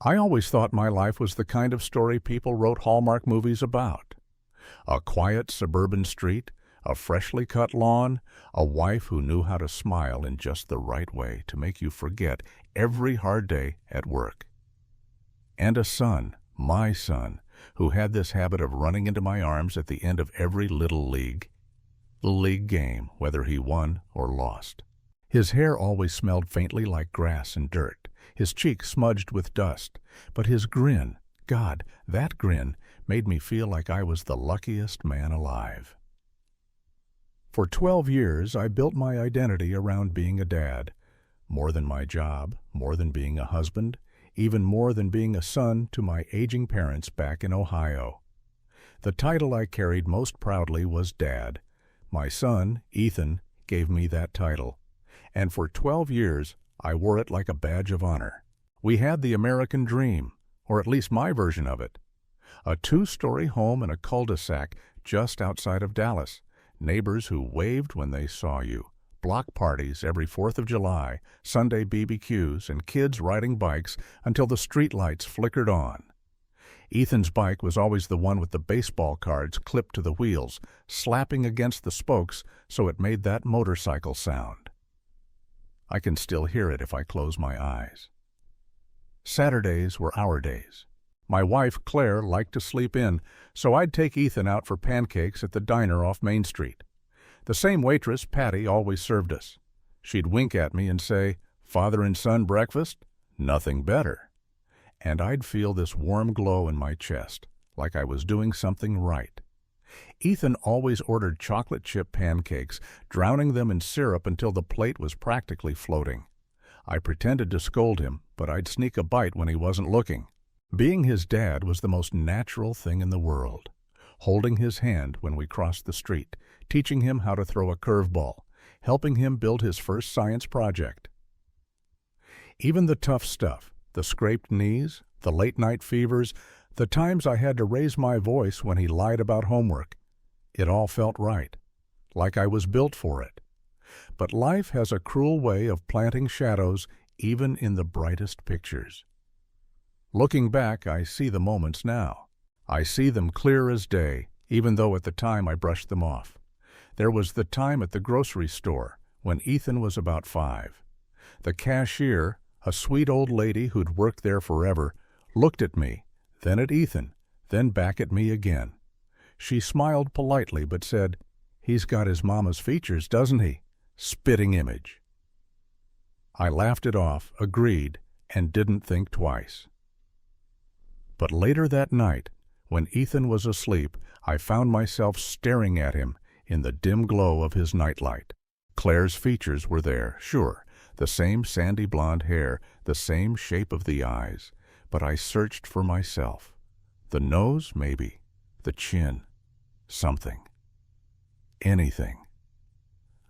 I always thought my life was the kind of story people wrote Hallmark movies about. A quiet suburban street, a freshly cut lawn, a wife who knew how to smile in just the right way to make you forget every hard day at work. And a son, my son, who had this habit of running into my arms at the end of every little league game, whether he won or lost. His hair always smelled faintly like grass and dirt, his cheeks smudged with dust, but his grin, God, that grin, made me feel like I was the luckiest man alive. For 12 years, I built my identity around being a dad, more than my job, more than being a husband, even more than being a son to my aging parents back in Ohio. The title I carried most proudly was Dad. My son, Ethan, gave me that title, and for 12 years, I wore it like a badge of honor. We had the American dream, or at least my version of it. A 2-story home in a cul-de-sac just outside of Dallas, neighbors who waved when they saw you, block parties every 4th of July, Sunday BBQs, and kids riding bikes until the streetlights flickered on. Ethan's bike was always the one with the baseball cards clipped to the wheels, slapping against the spokes so it made that motorcycle sound. I can still hear it if I close my eyes. Saturdays were our days. My wife, Claire, liked to sleep in, so I'd take Ethan out for pancakes at the diner off Main Street. The same waitress, Patty, always served us. She'd wink at me and say, "Father and son breakfast? Nothing better." And I'd feel this warm glow in my chest, like I was doing something right. Ethan always ordered chocolate chip pancakes, drowning them in syrup until the plate was practically floating. I pretended to scold him, but I'd sneak a bite when he wasn't looking. Being his dad was the most natural thing in the world. Holding his hand when we crossed the street, teaching him how to throw a curveball, helping him build his first science project. Even the tough stuff, the scraped knees, the late-night fevers, the times I had to raise my voice when he lied about homework, it all felt right, like I was built for it. But life has a cruel way of planting shadows even in the brightest pictures. Looking back, I see the moments now. I see them clear as day, even though at the time I brushed them off. There was the time at the grocery store when Ethan was about 5. The cashier, a sweet old lady who'd worked there forever, looked at me, then at Ethan, then back at me again. She smiled politely but said, "He's got his mama's features, doesn't he?" Spitting image. I laughed it off, agreed, and didn't think twice. But later that night, when Ethan was asleep, I found myself staring at him in the dim glow of his nightlight. Claire's features were there, sure, the same sandy blonde hair, the same shape of the eyes, but I searched for myself. The nose, maybe. The chin. Something. Anything.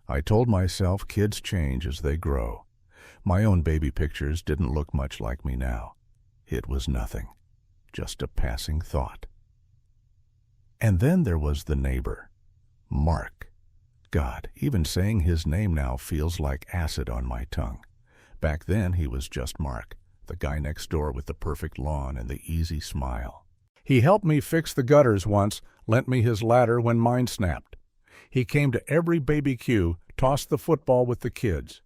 I told myself kids change as they grow. My own baby pictures didn't look much like me now. It was nothing. Just a passing thought. And then there was the neighbor, Mark. God, even saying his name now feels like acid on my tongue. Back then he was just Mark, the guy next door with the perfect lawn and the easy smile. He helped me fix the gutters once, lent me his ladder when mine snapped. He came to every BBQ, tossed the football with the kids.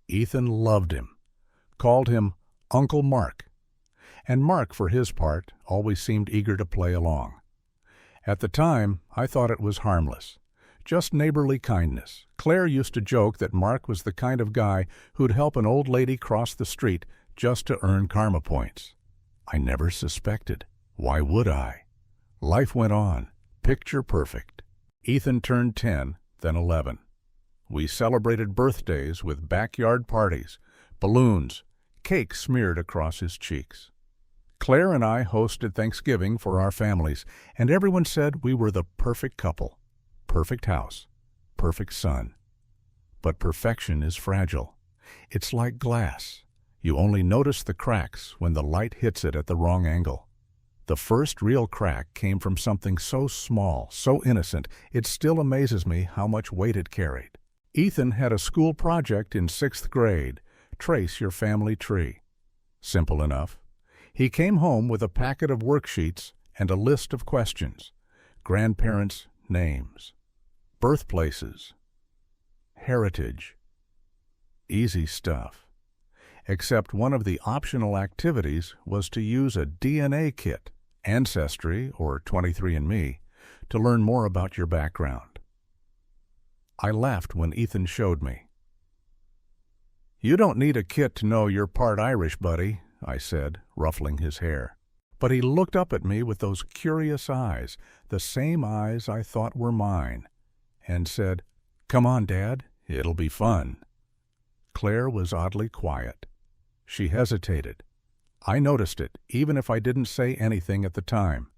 Ethan loved him, called him Uncle Mark. And Mark, for his part, always seemed eager to play along. At the time, I thought it was harmless, just neighborly kindness. Claire used to joke that Mark was the kind of guy who'd help an old lady cross the street just to earn karma points. I never suspected. Why would I? Life went on, picture perfect. Ethan turned 10, then 11. We celebrated birthdays with backyard parties, balloons, cake smeared across his cheeks. Claire and I hosted Thanksgiving for our families, and everyone said we were the perfect couple, perfect house, perfect son. But perfection is fragile. It's like glass. You only notice the cracks when the light hits it at the wrong angle. The first real crack came from something so small, so innocent, it still amazes me how much weight it carried. Ethan had a school project in 6th grade, trace your family tree. Simple enough. He came home with a packet of worksheets and a list of questions. Grandparents' names, birthplaces, heritage. Easy stuff. Except one of the optional activities was to use a DNA kit, Ancestry or 23andMe, to learn more about your background. I laughed when Ethan showed me. "You don't need a kit to know you're part Irish, buddy," I said, ruffling his hair. But he looked up at me with those curious eyes, the same eyes I thought were mine, and said, "Come on, Dad, it'll be fun." Claire was oddly quiet. She hesitated. I noticed it, even if I didn't say anything at the time.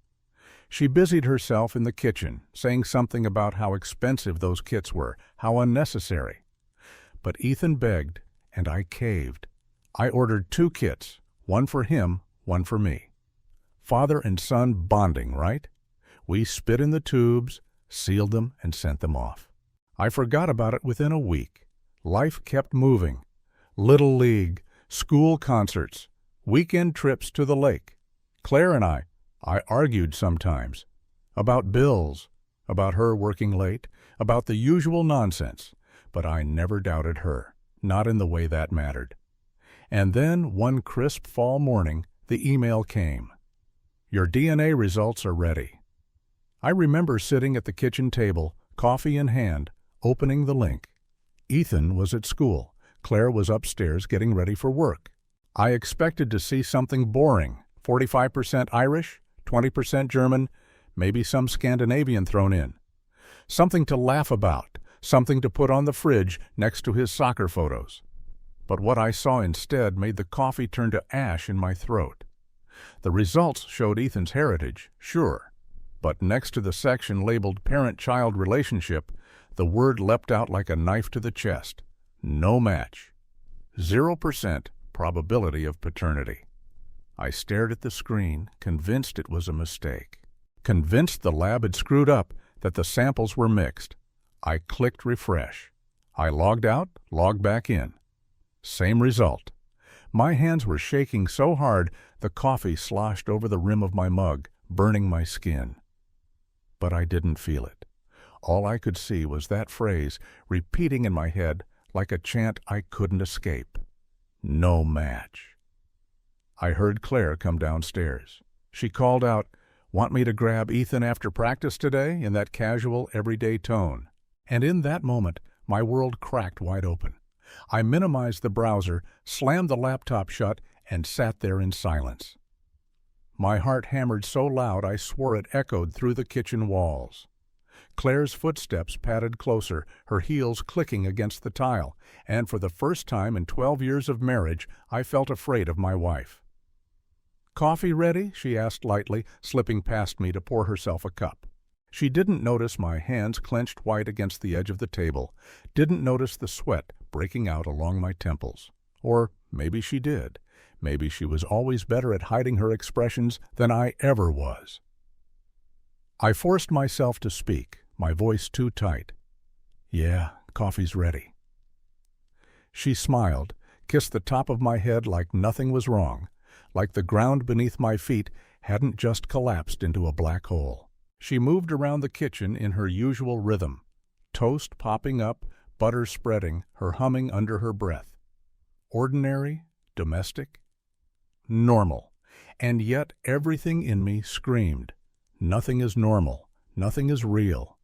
She busied herself in the kitchen, saying something about how expensive those kits were, how unnecessary. But Ethan begged, and I caved. I ordered 2 kits, one for him, one for me. Father and son bonding, right? We spit in the tubes, sealed them, and sent them off. I forgot about it within a week. Life kept moving. Little league, school concerts, weekend trips to the lake. Claire and I argued sometimes. About bills, about her working late, about the usual nonsense. But I never doubted her, not in the way that mattered. And then, one crisp fall morning, the email came. "Your DNA results are ready." I remember sitting at the kitchen table, coffee in hand, opening the link. Ethan was at school. Claire was upstairs getting ready for work. I expected to see something boring, 45% Irish, 20% German, maybe some Scandinavian thrown in. Something to laugh about, something to put on the fridge next to his soccer photos. But what I saw instead made the coffee turn to ash in my throat. The results showed Ethan's heritage, sure, but next to the section labeled parent-child relationship, the word leapt out like a knife to the chest. No match. 0% probability of paternity. I stared at the screen, convinced it was a mistake. Convinced the lab had screwed up, that the samples were mixed. I clicked refresh. I logged out, logged back in. Same result. My hands were shaking so hard the coffee sloshed over the rim of my mug, burning my skin. But I didn't feel it. All I could see was that phrase repeating in my head like a chant I couldn't escape. No match. I heard Claire come downstairs. She called out, "Want me to grab Ethan after practice today?" in that casual, everyday tone. And in that moment, my world cracked wide open. I minimized the browser, slammed the laptop shut, and sat there in silence. My heart hammered so loud I swore it echoed through the kitchen walls. Claire's footsteps padded closer, her heels clicking against the tile, and for the first time in 12 years of marriage, I felt afraid of my wife. "Coffee ready?" she asked lightly, slipping past me to pour herself a cup. She didn't notice my hands clenched white against the edge of the table, didn't notice the sweat breaking out along my temples. Or maybe she did. Maybe she was always better at hiding her expressions than I ever was. I forced myself to speak, my voice too tight. "Yeah, coffee's ready." She smiled, kissed the top of my head like nothing was wrong, like the ground beneath my feet hadn't just collapsed into a black hole. She moved around the kitchen in her usual rhythm, toast popping up, butter spreading, her humming under her breath. Ordinary, domestic, normal, and yet everything in me screamed, nothing is normal, nothing is real.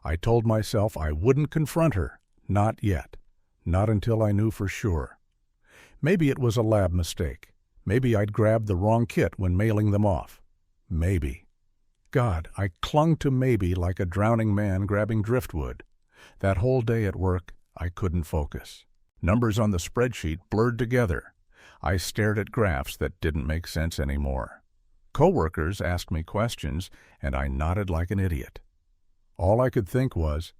I told myself I wouldn't confront her, not yet, not until I knew for sure. Maybe it was a lab mistake. Maybe I'd grabbed the wrong kit when mailing them off. Maybe. God, I clung to maybe like a drowning man grabbing driftwood. That whole day at work, I couldn't focus. Numbers on the spreadsheet blurred together. I stared at graphs that didn't make sense anymore. Coworkers asked me questions, and I nodded like an idiot. All I could think was,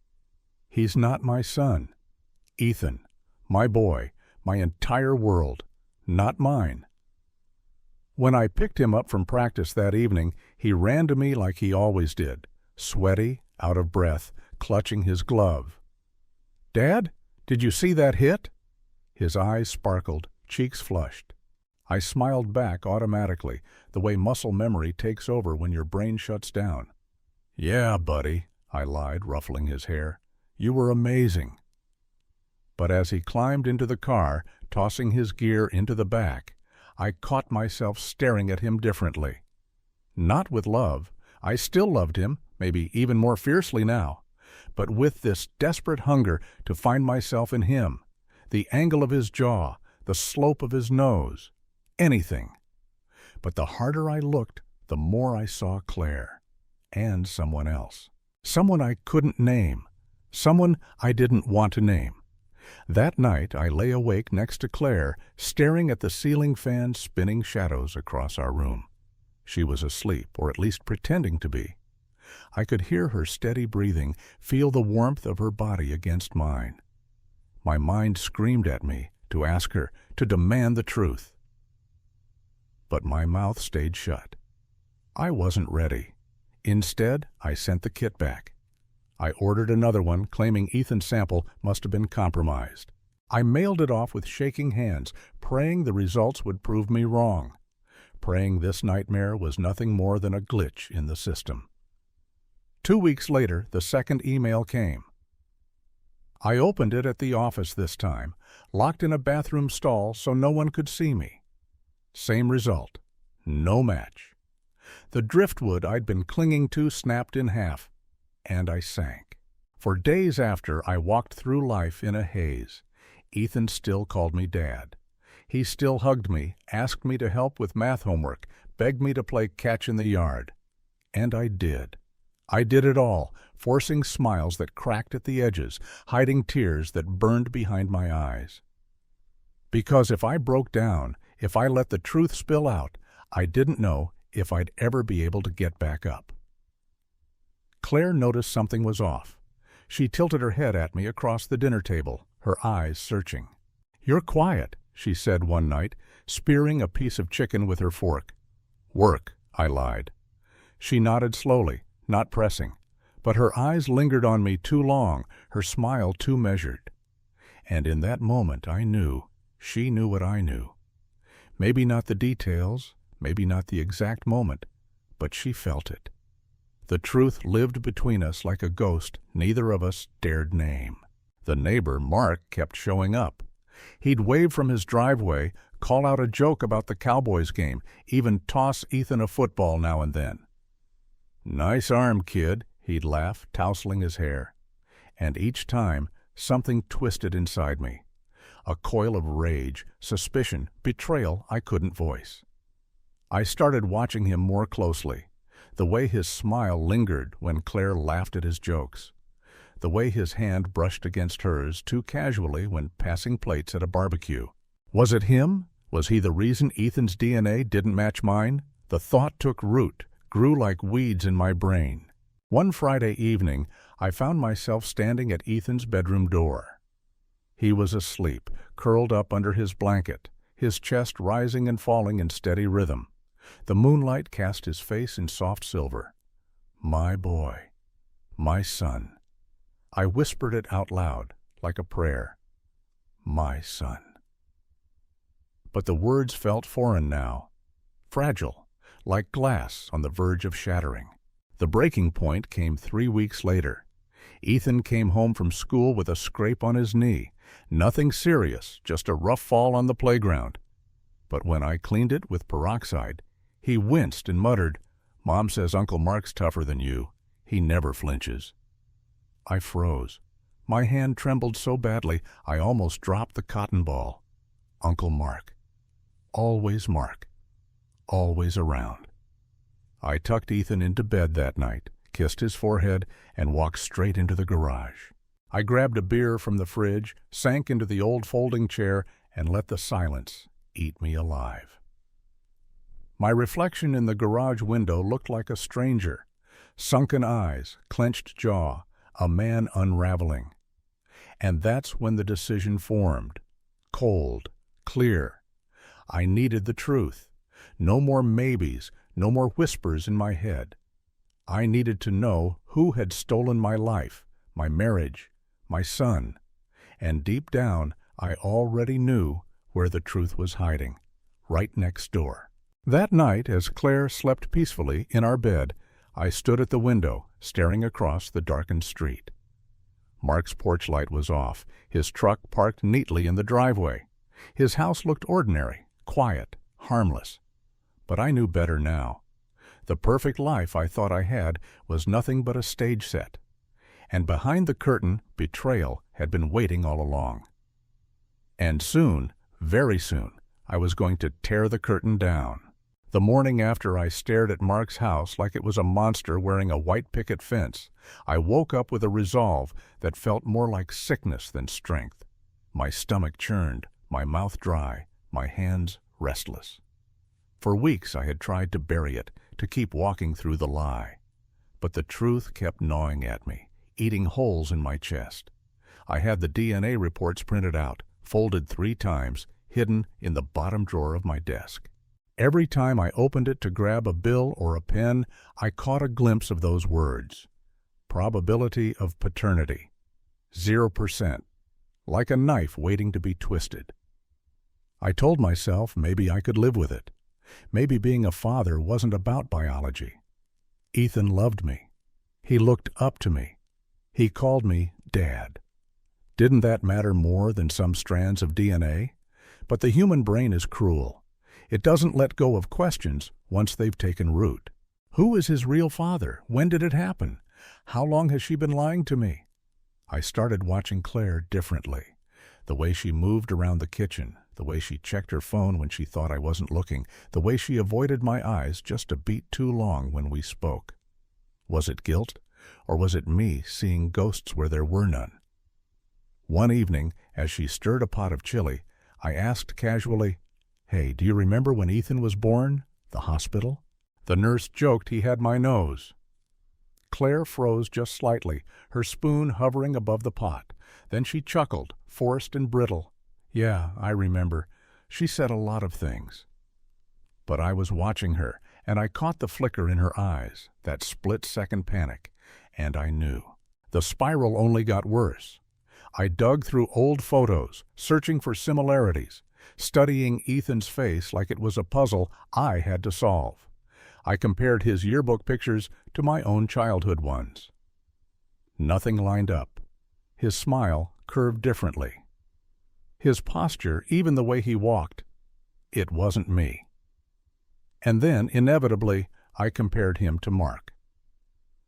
he's not my son. Ethan, my boy, my entire world, not mine. When I picked him up from practice that evening, he ran to me like he always did, sweaty, out of breath, clutching his glove. "Dad, did you see that hit?" His eyes sparkled, cheeks flushed. I smiled back automatically, the way muscle memory takes over when your brain shuts down. "Yeah, buddy," I lied, ruffling his hair. "You were amazing." But as he climbed into the car, tossing his gear into the back, I caught myself staring at him differently. Not with love. I still loved him, maybe even more fiercely now, but with this desperate hunger to find myself in him, the angle of his jaw, the slope of his nose, anything. But the harder I looked, the more I saw Claire, and someone else. Someone I couldn't name, someone I didn't want to name. That night I lay awake next to Claire, staring at the ceiling fan spinning shadows across our room. She was asleep, or at least pretending to be. I could hear her steady breathing, feel the warmth of her body against mine. My mind screamed at me to ask her, to demand the truth. But my mouth stayed shut. I wasn't ready. Instead, I sent the kit back. I ordered another one, claiming Ethan's sample must have been compromised. I mailed it off with shaking hands, praying the results would prove me wrong, praying this nightmare was nothing more than a glitch in the system. 2 weeks later, the second email came. I opened it at the office this time, locked in a bathroom stall so no one could see me. Same result. No match. The driftwood I'd been clinging to snapped in half, and I sank. For days after, I walked through life in a haze. Ethan still called me Dad. He still hugged me, asked me to help with math homework, begged me to play catch in the yard. And I did. I did it all, forcing smiles that cracked at the edges, hiding tears that burned behind my eyes. Because if I broke down, if I let the truth spill out, I didn't know if I'd ever be able to get back up. Claire noticed something was off. She tilted her head at me across the dinner table, her eyes searching. "You're quiet," she said one night, spearing a piece of chicken with her fork. "Work," I lied. She nodded slowly, not pressing, but her eyes lingered on me too long, her smile too measured. And in that moment I knew, she knew what I knew. Maybe not the details, maybe not the exact moment, but she felt it. The truth lived between us like a ghost neither of us dared name. The neighbor, Mark, kept showing up. He'd wave from his driveway, call out a joke about the Cowboys game, even toss Ethan a football now and then. "Nice arm, kid," he'd laugh, tousling his hair. And each time, something twisted inside me. A coil of rage, suspicion, betrayal I couldn't voice. I started watching him more closely. The way his smile lingered when Claire laughed at his jokes. The way his hand brushed against hers too casually when passing plates at a barbecue. Was it him? Was he the reason Ethan's DNA didn't match mine? The thought took root, grew like weeds in my brain. One Friday evening, I found myself standing at Ethan's bedroom door. He was asleep, curled up under his blanket, his chest rising and falling in steady rhythm. The moonlight cast his face in soft silver. My boy. My son. I whispered it out loud, like a prayer. My son. But the words felt foreign now, fragile, like glass on the verge of shattering. The breaking point came 3 weeks later. Ethan came home from school with a scrape on his knee. Nothing serious, just a rough fall on the playground. But when I cleaned it with peroxide, he winced and muttered, "Mom says Uncle Mark's tougher than you. He never flinches." I froze. My hand trembled so badly I almost dropped the cotton ball. Uncle Mark. Always Mark. Always around. I tucked Ethan into bed that night, kissed his forehead, and walked straight into the garage. I grabbed a beer from the fridge, sank into the old folding chair, and let the silence eat me alive. My reflection in the garage window looked like a stranger. Sunken eyes, clenched jaw, a man unraveling. And that's when the decision formed. Cold, clear. I needed the truth. No more maybes, no more whispers in my head. I needed to know who had stolen my life, my marriage, my son. And deep down, I already knew where the truth was hiding. right next door. That night, as Claire slept peacefully in our bed, I stood at the window, staring across the darkened street. Mark's porch light was off, his truck parked neatly in the driveway. His house looked ordinary, quiet, harmless. But I knew better now. The perfect life I thought I had was nothing but a stage set. And behind the curtain, betrayal had been waiting all along. And soon, very soon, I was going to tear the curtain down. The morning after I stared at Mark's house like it was a monster wearing a white picket fence, I woke up with a resolve that felt more like sickness than strength. My stomach churned, my mouth dry, my hands restless. For weeks I had tried to bury it, to keep walking through the lie. But the truth kept gnawing at me, eating holes in my chest. I had the DNA reports printed out, folded 3 times, hidden in the bottom drawer of my desk. Every time I opened it to grab a bill or a pen, I caught a glimpse of those words. Probability of paternity. 0%. Like a knife waiting to be twisted. I told myself maybe I could live with it. Maybe being a father wasn't about biology. Ethan loved me. He looked up to me. He called me Dad. Didn't that matter more than some strands of DNA? But the human brain is cruel. It doesn't let go of questions once they've taken root. Who is his real father? When did it happen? How long has she been lying to me? I started watching Claire differently. The way she moved around the kitchen, the way she checked her phone when she thought I wasn't looking, the way she avoided my eyes just a beat too long when we spoke. Was it guilt, or was it me seeing ghosts where there were none? One evening, as she stirred a pot of chili, I asked casually, "Hey, do you remember when Ethan was born? The hospital?" The nurse joked he had my nose. Claire froze just slightly, her spoon hovering above the pot. Then she chuckled, forced and brittle. "Yeah, I remember. She said a lot of things." But I was watching her, and I caught the flicker in her eyes, that split-second panic, and I knew. The spiral only got worse. I dug through old photos, searching for similarities, studying Ethan's face like it was a puzzle I had to solve. I compared his yearbook pictures to my own childhood ones. Nothing lined up. His smile curved differently. His posture, even the way he walked, it wasn't me. And then, inevitably, I compared him to Mark.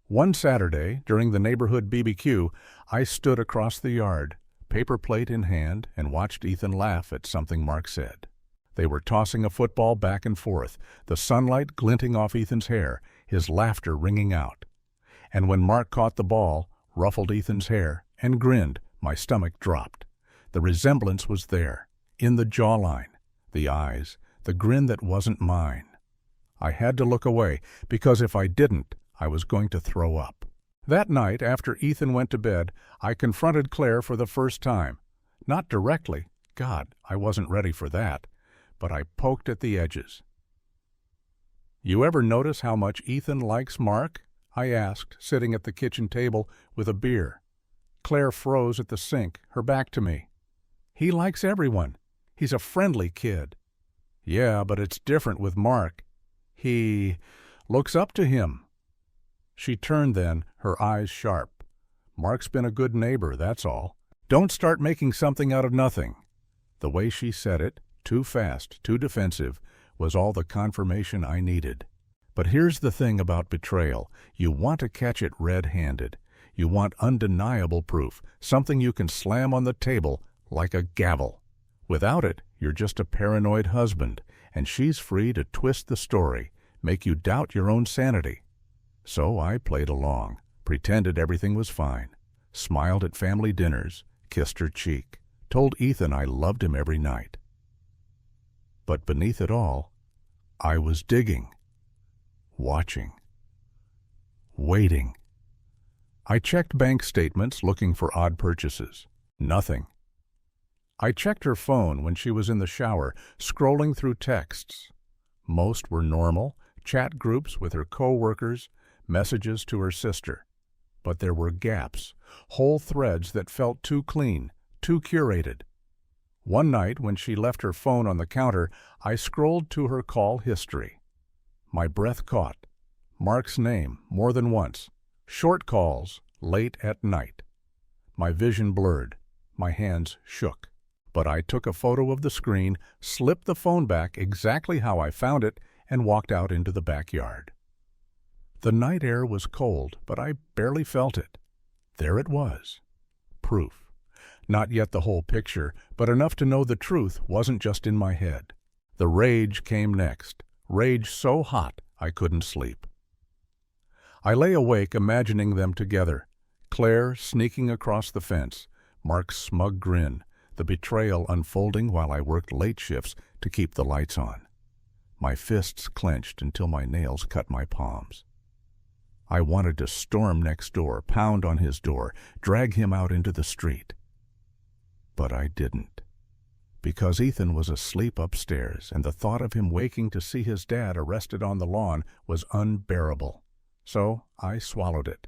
One Saturday, during the neighborhood BBQ, I stood across the yard, paper plate in hand, and watched Ethan laugh at something Mark said. They were tossing a football back and forth, the sunlight glinting off Ethan's hair, his laughter ringing out. And when Mark caught the ball, ruffled Ethan's hair, and grinned, my stomach dropped. The resemblance was there, in the jawline, the eyes, the grin that wasn't mine. I had to look away, because if I didn't, I was going to throw up. That night, after Ethan went to bed, I confronted Claire for the first time. Not directly. God, I wasn't ready for that. But I poked at the edges. "You ever notice how much Ethan likes Mark?" I asked, sitting at the kitchen table with a beer. Claire froze at the sink, her back to me. "He likes everyone. He's a friendly kid." "Yeah, but it's different with Mark. He looks up to him." She turned then, her eyes sharp. "Mark's been a good neighbor, that's all. Don't start making something out of nothing." The way she said it, too fast, too defensive, was all the confirmation I needed. But here's the thing about betrayal. You want to catch it red-handed. You want undeniable proof, something you can slam on the table like a gavel. Without it, you're just a paranoid husband, and she's free to twist the story, make you doubt your own sanity. So I played along, pretended everything was fine, smiled at family dinners, kissed her cheek, told Ethan I loved him every night. But beneath it all, I was digging, watching, waiting. I checked bank statements looking for odd purchases. Nothing. I checked her phone when she was in the shower, scrolling through texts. Most were normal, chat groups with her co-workers, messages to her sister. But there were gaps, whole threads that felt too clean, too curated. One night, when she left her phone on the counter, I scrolled to her call history. My breath caught. Mark's name, more than once. Short calls, late at night. My vision blurred. My hands shook. But I took a photo of the screen, slipped the phone back exactly how I found it, and walked out into the backyard. The night air was cold, but I barely felt it. There it was. Proof. Not yet the whole picture, but enough to know the truth wasn't just in my head. The rage came next. Rage so hot I couldn't sleep. I lay awake imagining them together. Claire sneaking across the fence, Mark's smug grin, the betrayal unfolding while I worked late shifts to keep the lights on. My fists clenched until my nails cut my palms. I wanted to storm next door, pound on his door, drag him out into the street. But I didn't. Because Ethan was asleep upstairs, and the thought of him waking to see his dad arrested on the lawn was unbearable. So I swallowed it.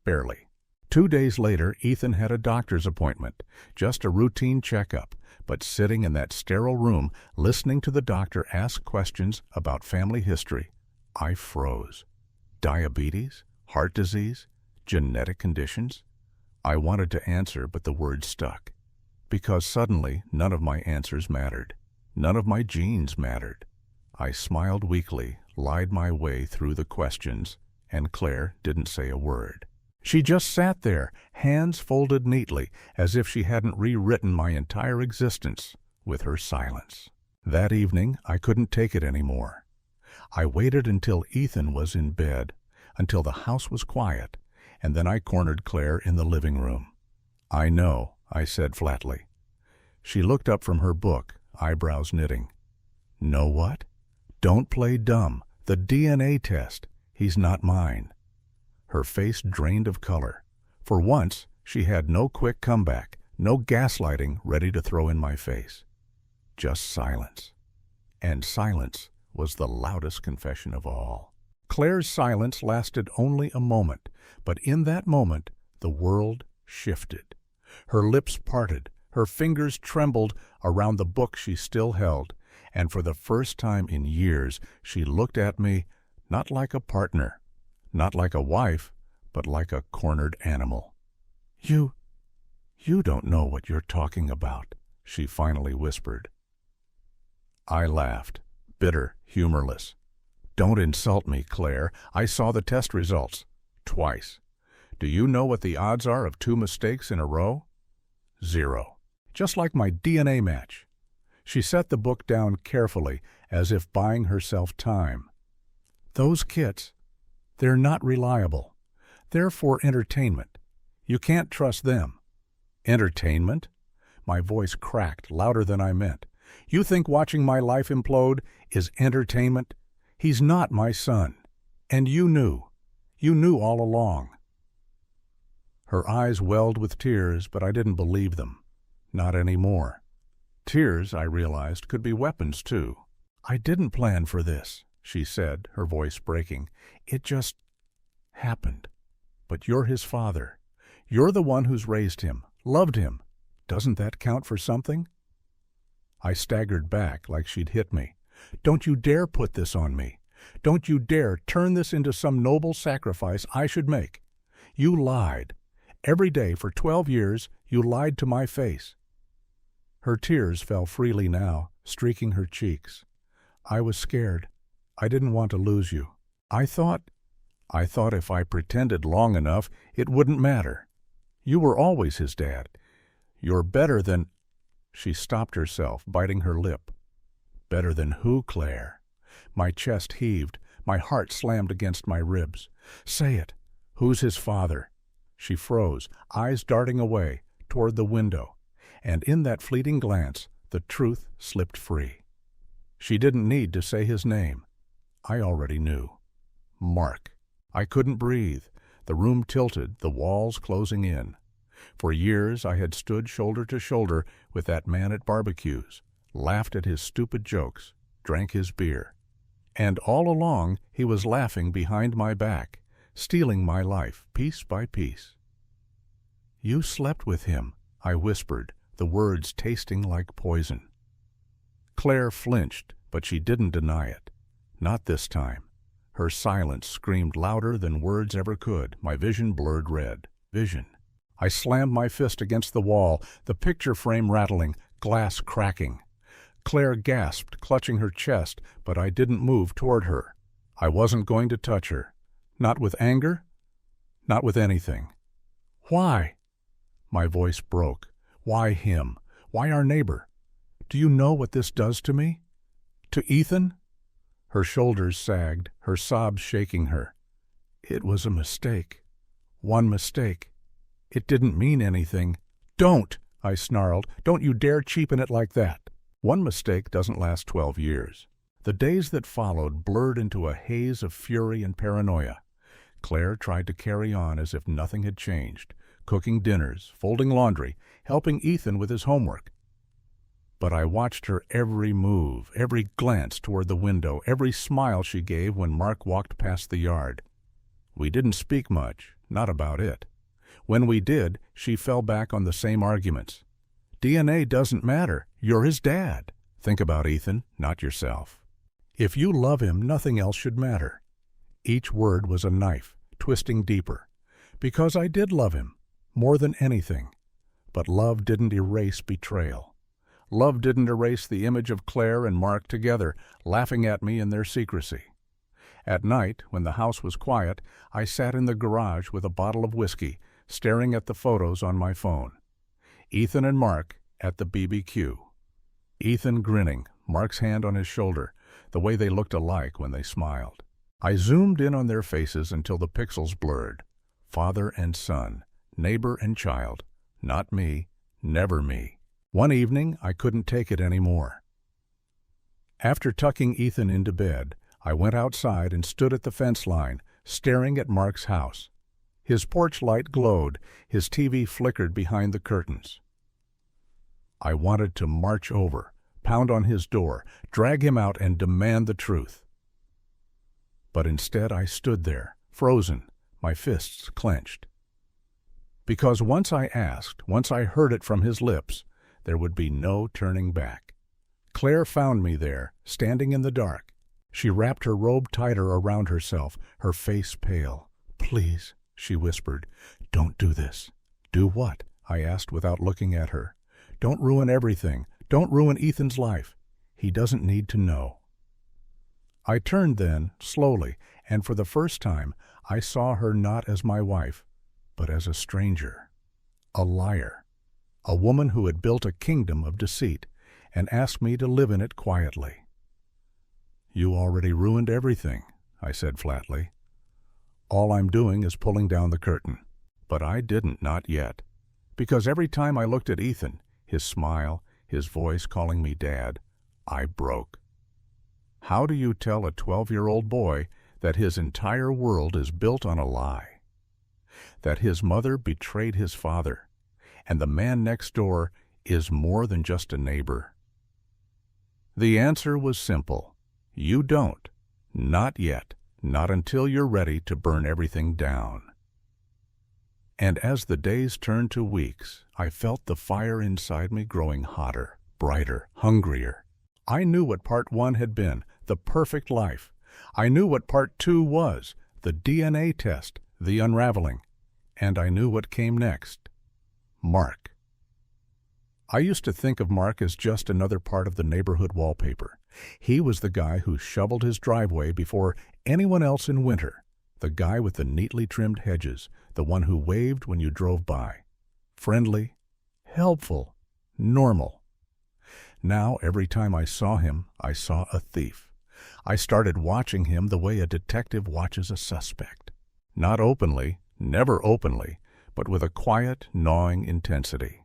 Barely. 2 days later, Ethan had a doctor's appointment, just a routine checkup, but sitting in that sterile room, listening to the doctor ask questions about family history, I froze. Diabetes? Heart disease? Genetic conditions? I wanted to answer, but the words stuck. Because suddenly, none of my answers mattered. None of my genes mattered. I smiled weakly, lied my way through the questions, and Claire didn't say a word. She just sat there, hands folded neatly, as if she hadn't rewritten my entire existence with her silence. That evening, I couldn't take it anymore. I waited until Ethan was in bed, until the house was quiet, and then I cornered Claire in the living room. "I know," I said flatly. She looked up from her book, eyebrows knitting. "Know what? Don't play dumb. The DNA test. He's not mine." Her face drained of color. For once, she had no quick comeback, no gaslighting ready to throw in my face. Just silence. And silence was the loudest confession of all. Claire's silence lasted only a moment, but in that moment, the world shifted. Her lips parted, her fingers trembled around the book she still held, and for the first time in years, she looked at me not like a partner, not like a wife, but like a cornered animal. You don't know what you're talking about," she finally whispered. I laughed, bitter, humorless. "Don't insult me, Claire. I saw the test results. Twice. Do you know what the odds are of 2 mistakes in a row? 0. Just like my DNA match." She set the book down carefully, as if buying herself time. "Those kits, they're not reliable. They're for entertainment. You can't trust them." "Entertainment?" My voice cracked louder than I meant. "You think watching my life implode is entertainment? He's not my son. And you knew. You knew all along." Her eyes welled with tears, but I didn't believe them. Not anymore. Tears, I realized, could be weapons, too. "I didn't plan for this," she said, her voice breaking. "It just happened. But you're his father. You're the one who's raised him, loved him. Doesn't that count for something?" I staggered back like she'd hit me. "Don't you dare put this on me. Don't you dare turn this into some noble sacrifice I should make. You lied. Every day for 12 years, you lied to my face." Her tears fell freely now, streaking her cheeks. "I was scared. I didn't want to lose you. I thought if I pretended long enough, it wouldn't matter. You were always his dad. You're better than—" She stopped herself, biting her lip. "Better than who, Claire?" My chest heaved. My heart slammed against my ribs. "Say it. Who's his father?" She froze, eyes darting away, toward the window. And in that fleeting glance, the truth slipped free. She didn't need to say his name. I already knew. Mark. I couldn't breathe. The room tilted, the walls closing in. For years I had stood shoulder to shoulder with that man at barbecues, laughed at his stupid jokes, drank his beer. And all along he was laughing behind my back, stealing my life piece by piece. "You slept with him," I whispered, the words tasting like poison. Claire flinched, but she didn't deny it. Not this time. Her silence screamed louder than words ever could. My vision blurred red. Vision. I slammed my fist against the wall, the picture frame rattling, glass cracking. Claire gasped, clutching her chest, but I didn't move toward her. I wasn't going to touch her. Not with anger, not with anything. Why? My voice broke. Why him? Why our neighbor? Do you know what this does to me? To Ethan? Her shoulders sagged, her sobs shaking her. It was a mistake. One mistake. It didn't mean anything. Don't, I snarled. Don't you dare cheapen it like that. One mistake doesn't last 12 years. The days that followed blurred into a haze of fury and paranoia. Claire tried to carry on as if nothing had changed, cooking dinners, folding laundry, helping Ethan with his homework. But I watched her every move, every glance toward the window, every smile she gave when Mark walked past the yard. We didn't speak much, not about it. When we did, she fell back on the same arguments. DNA doesn't matter. You're his dad. Think about Ethan, not yourself. If you love him, nothing else should matter. Each word was a knife, twisting deeper. Because I did love him, more than anything. But love didn't erase betrayal. Love didn't erase the image of Claire and Mark together, laughing at me in their secrecy. At night, when the house was quiet, I sat in the garage with a bottle of whiskey, staring at the photos on my phone. Ethan and Mark at the BBQ. Ethan grinning, Mark's hand on his shoulder, the way they looked alike when they smiled. I zoomed in on their faces until the pixels blurred. Father and son, neighbor and child. Not me, never me. One evening, I couldn't take it anymore. After tucking Ethan into bed, I went outside and stood at the fence line, staring at Mark's house. His porch light glowed, his TV flickered behind the curtains. I wanted to march over, pound on his door, drag him out and demand the truth. But instead I stood there, frozen, my fists clenched. Because once I asked, once I heard it from his lips, there would be no turning back. Claire found me there, standing in the dark. She wrapped her robe tighter around herself, her face pale. "Please," she whispered, "don't do this." "Do what?" I asked without looking at her. "Don't ruin everything. Don't ruin Ethan's life. He doesn't need to know." I turned then, slowly, and for the first time, I saw her not as my wife, but as a stranger, a liar, a woman who had built a kingdom of deceit and asked me to live in it quietly. "You already ruined everything," I said flatly. "All I'm doing is pulling down the curtain." But I didn't, not yet. Because every time I looked at Ethan, his smile, his voice calling me Dad, I broke. How do you tell a 12-year-old boy that his entire world is built on a lie? That his mother betrayed his father, and the man next door is more than just a neighbor? The answer was simple. You don't. Not yet. Not until you're ready to burn everything down. And as the days turned to weeks, I felt the fire inside me growing hotter, brighter, hungrier. I knew what part 1 had been, the perfect life. I knew what part 2 was, the DNA test, the unraveling. And I knew what came next. Mark. I used to think of Mark as just another part of the neighborhood wallpaper. He was the guy who shoveled his driveway before anyone else in winter, the guy with the neatly trimmed hedges, the one who waved when you drove by. Friendly, helpful, normal. Now, every time I saw him, I saw a thief. I started watching him the way a detective watches a suspect. Not openly, never openly, but with a quiet, gnawing intensity.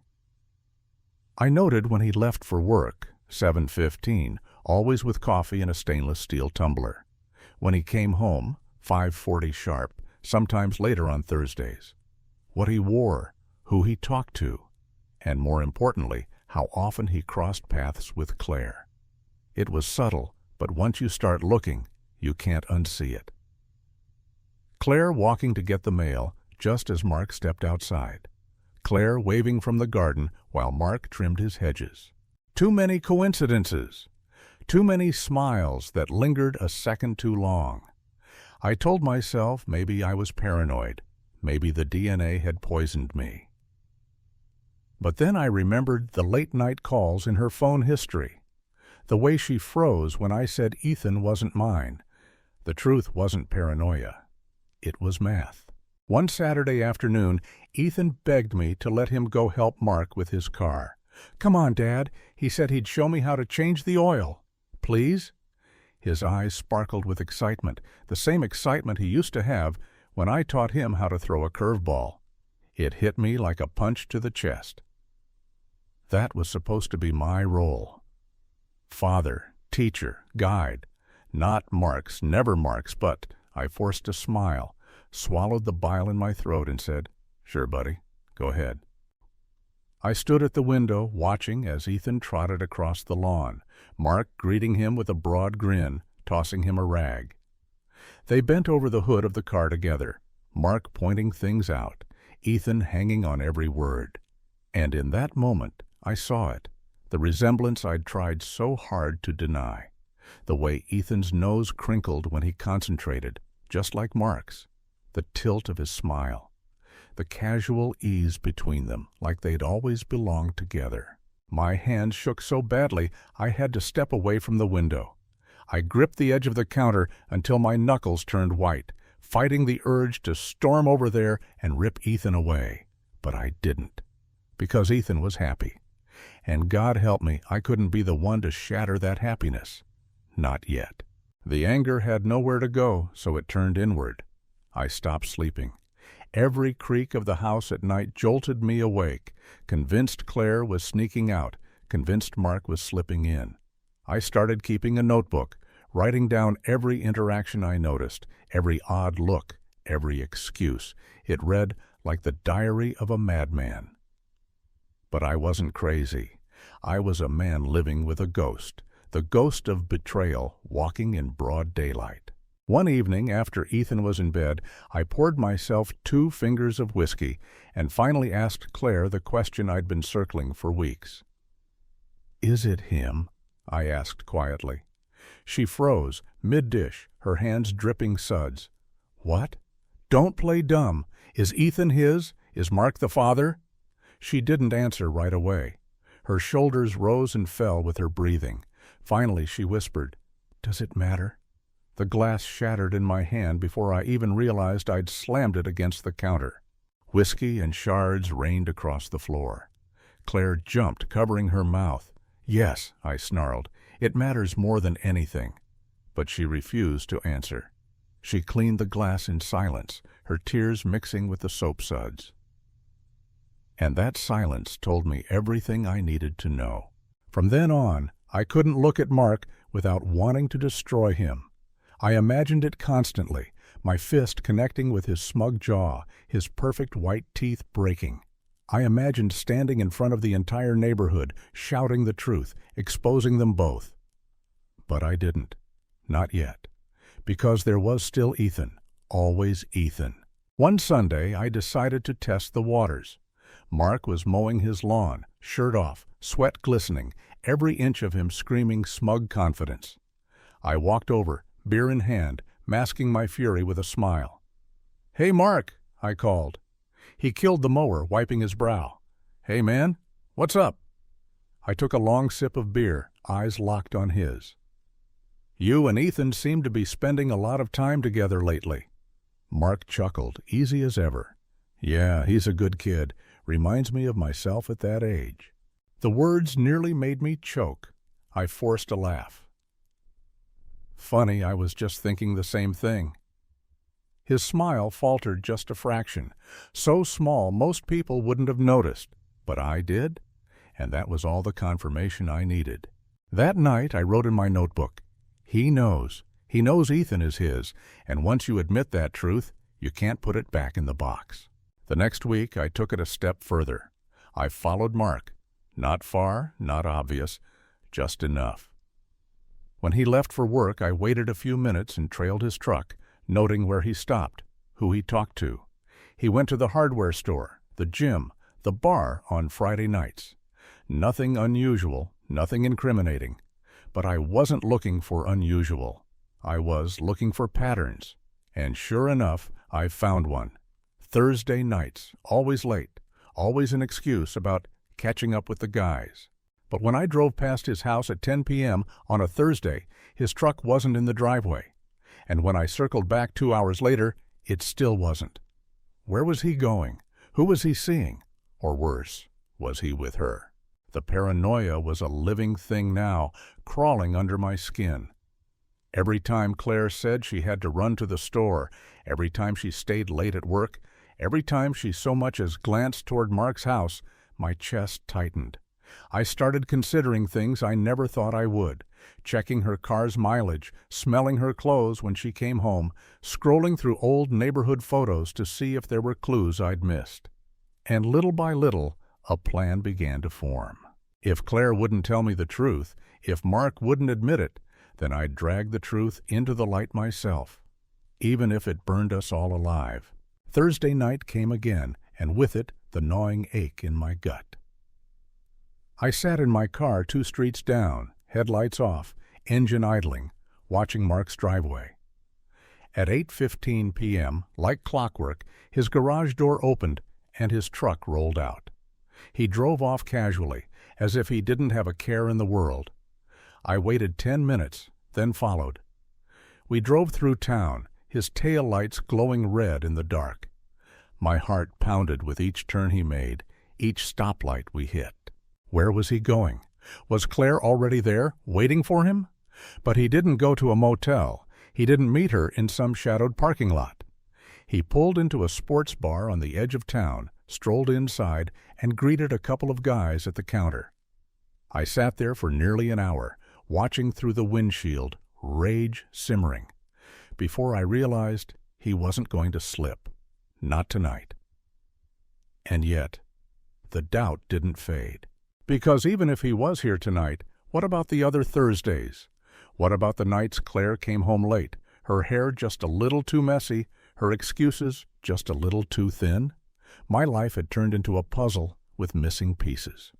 I noted when he left for work, 7:15, always with coffee in a stainless steel tumbler. When he came home, 5:40 sharp, sometimes later on Thursdays. What he wore, who he talked to, and more importantly, how often he crossed paths with Claire. It was subtle, but once you start looking, you can't unsee it. Claire walking to get the mail just as Mark stepped outside. Claire waving from the garden while Mark trimmed his hedges. Too many coincidences. Too many smiles that lingered a second too long. I told myself maybe I was paranoid. Maybe the DNA had poisoned me. But then I remembered the late-night calls in her phone history. The way she froze when I said Ethan wasn't mine. The truth wasn't paranoia. It was math. One Saturday afternoon, Ethan begged me to let him go help Mark with his car. "Come on, Dad," he said he'd show me how to change the oil. "Please?" His eyes sparkled with excitement, the same excitement he used to have when I taught him how to throw a curveball. It hit me like a punch to the chest. That was supposed to be my role. Father, teacher, guide. Not Mark's, never Mark's, but I forced a smile, swallowed the bile in my throat, and said, "Sure, buddy, go ahead." I stood at the window, watching as Ethan trotted across the lawn, Mark greeting him with a broad grin, tossing him a rag. They bent over the hood of the car together, Mark pointing things out, Ethan hanging on every word. And in that moment, I saw it, the resemblance I'd tried so hard to deny. The way Ethan's nose crinkled when he concentrated, just like Mark's. The tilt of his smile. The casual ease between them, like they'd always belonged together. My hands shook so badly I had to step away from the window. I gripped the edge of the counter until my knuckles turned white, fighting the urge to storm over there and rip Ethan away. But I didn't, because Ethan was happy. And God help me, I couldn't be the one to shatter that happiness. Not yet. The anger had nowhere to go, so it turned inward. I stopped sleeping. Every creak of the house at night jolted me awake, convinced Claire was sneaking out, convinced Mark was slipping in. I started keeping a notebook, writing down every interaction I noticed, every odd look, every excuse. It read like the diary of a madman. But I wasn't crazy. I was a man living with a ghost, the ghost of betrayal walking in broad daylight. One evening, after Ethan was in bed, I poured myself 2 fingers of whiskey and finally asked Claire the question I'd been circling for weeks. "Is it him?" I asked quietly. She froze, mid-dish, her hands dripping suds. "What? Don't play dumb. Is Ethan his? Is Mark the father?" She didn't answer right away. Her shoulders rose and fell with her breathing. Finally she whispered, "Does it matter?" The glass shattered in my hand before I even realized I'd slammed it against the counter. Whiskey and shards rained across the floor. Claire jumped, covering her mouth. "Yes," I snarled, "it matters more than anything." But she refused to answer. She cleaned the glass in silence, her tears mixing with the soap suds. And that silence told me everything I needed to know. From then on, I couldn't look at Mark without wanting to destroy him. I imagined it constantly, my fist connecting with his smug jaw, his perfect white teeth breaking. I imagined standing in front of the entire neighborhood, shouting the truth, exposing them both. But I didn't. Not yet. Because there was still Ethan. Always Ethan. One Sunday, I decided to test the waters. Mark was mowing his lawn, shirt off, sweat glistening, every inch of him screaming smug confidence. I walked over, beer in hand, masking my fury with a smile. "Hey, Mark," I called. He killed the mower, wiping his brow. "Hey, man, what's up?" I took a long sip of beer, eyes locked on his. "You and Ethan seem to be spending a lot of time together lately." Mark chuckled, easy as ever. "Yeah, he's a good kid. Reminds me of myself at that age." The words nearly made me choke. I forced a laugh. Funny, I was just thinking the same thing. His smile faltered just a fraction, so small most people wouldn't have noticed, but I did, and that was all the confirmation I needed. That night I wrote in my notebook, He knows Ethan is his, and once you admit that truth, you can't put it back in the box. The next week I took it a step further. I followed Mark. Not far, not obvious, just enough. When he left for work, I waited a few minutes and trailed his truck, noting where he stopped, who he talked to. He went to the hardware store, the gym, The bar on Friday nights. Nothing unusual, nothing incriminating. But I wasn't looking for unusual. I was looking for patterns. And sure enough, I found one. Thursday nights, always late, always an excuse about catching up with the guys. But when I drove past his house at 10 p.m. on a Thursday, his truck wasn't in the driveway. And when I circled back 2 hours later, it still wasn't. Where was he going? Who was he seeing? Or worse, was he with her? The paranoia was a living thing now, crawling under my skin. Every time Claire said she had to run to the store, every time she stayed late at work, every time she so much as glanced toward Mark's house, my chest tightened. I started considering things I never thought I would, checking her car's mileage, smelling her clothes when she came home, scrolling through old neighborhood photos to see if there were clues I'd missed. And little by little, a plan began to form. If Claire wouldn't tell me the truth, if Mark wouldn't admit it, then I'd drag the truth into the light myself, even if it burned us all alive. Thursday night came again, and with it, the gnawing ache in my gut. I sat in my car 2 streets down, headlights off, engine idling, watching Mark's driveway. At 8:15 p.m., like clockwork, his garage door opened and his truck rolled out. He drove off casually, as if he didn't have a care in the world. I waited 10 minutes, then followed. We drove through town, his tail lights glowing red in the dark. My heart pounded with each turn he made, each stoplight we hit. Where was he going? Was Claire already there, waiting for him? But he didn't go to a motel. He didn't meet her in some shadowed parking lot. He pulled into a sports bar on the edge of town, strolled inside, and greeted a couple of guys at the counter. I sat there for nearly an hour, watching through the windshield, rage simmering, before I realized he wasn't going to slip. Not tonight. And yet, the doubt didn't fade. Because even if he was here tonight, what about the other Thursdays? What about the nights Claire came home late, her hair just a little too messy, her excuses just a little too thin? My life had turned into a puzzle with missing pieces.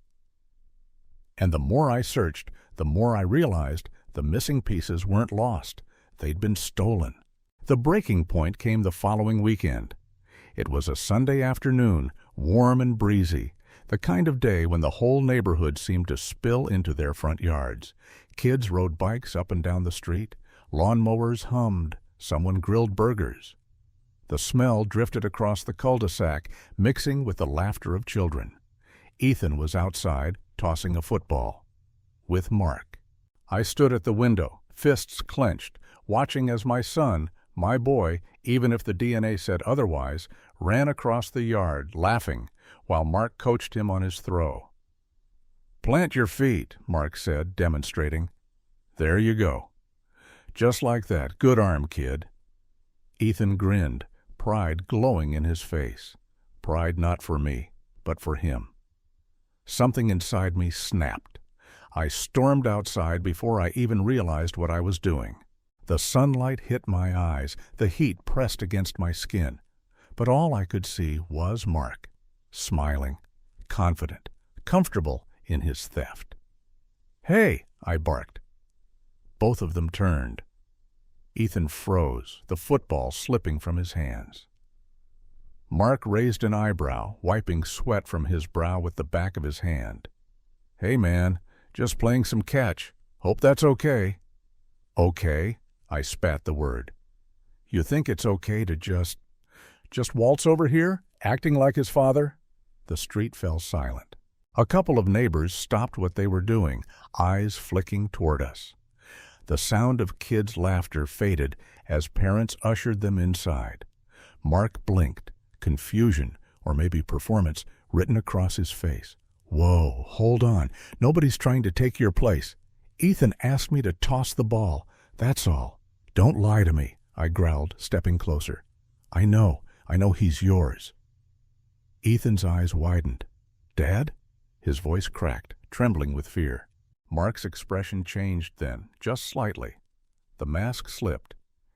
And the more I searched, the more I realized the missing pieces weren't lost. They'd been stolen. The breaking point came the following weekend. It was a Sunday afternoon, warm and breezy, the kind of day when the whole neighborhood seemed to spill into their front yards. Kids rode bikes up and down the street. Lawnmowers hummed. Someone grilled burgers. The smell drifted across the cul-de-sac, mixing with the laughter of children. Ethan was outside, tossing a football. With Mark. I stood at the window, fists clenched, watching as my son, my boy, even if the DNA said otherwise, ran across the yard, laughing, while Mark coached him on his throw. "Plant your feet," Mark said, demonstrating. "There you go. Just like that. Good arm, kid." Ethan grinned, pride glowing in his face. Pride not for me, but for him. Something inside me snapped. I stormed outside before I even realized what I was doing. The sunlight hit my eyes, the heat pressed against my skin. But all I could see was Mark, smiling, confident, comfortable in his theft. "Hey!" I barked. Both of them turned. Ethan froze, the football slipping from his hands. Mark raised an eyebrow, wiping sweat from his brow with the back of his hand. "Hey, man, just playing some catch. Hope that's okay." "Okay?" I spat the word. "You think it's okay to just waltz over here, acting like his father?" The street fell silent. A couple of neighbors stopped what they were doing, eyes flicking toward us. The sound of kids' laughter faded as parents ushered them inside. Mark blinked, confusion, or maybe performance, written across his face. "Whoa, hold on. Nobody's trying to take your place. Ethan asked me to toss the ball. That's all. Don't lie to me," I growled, stepping closer. I know he's yours." Ethan's eyes widened. "Dad?" His voice cracked, trembling with fear. Mark's expression changed then, just slightly. The mask slipped.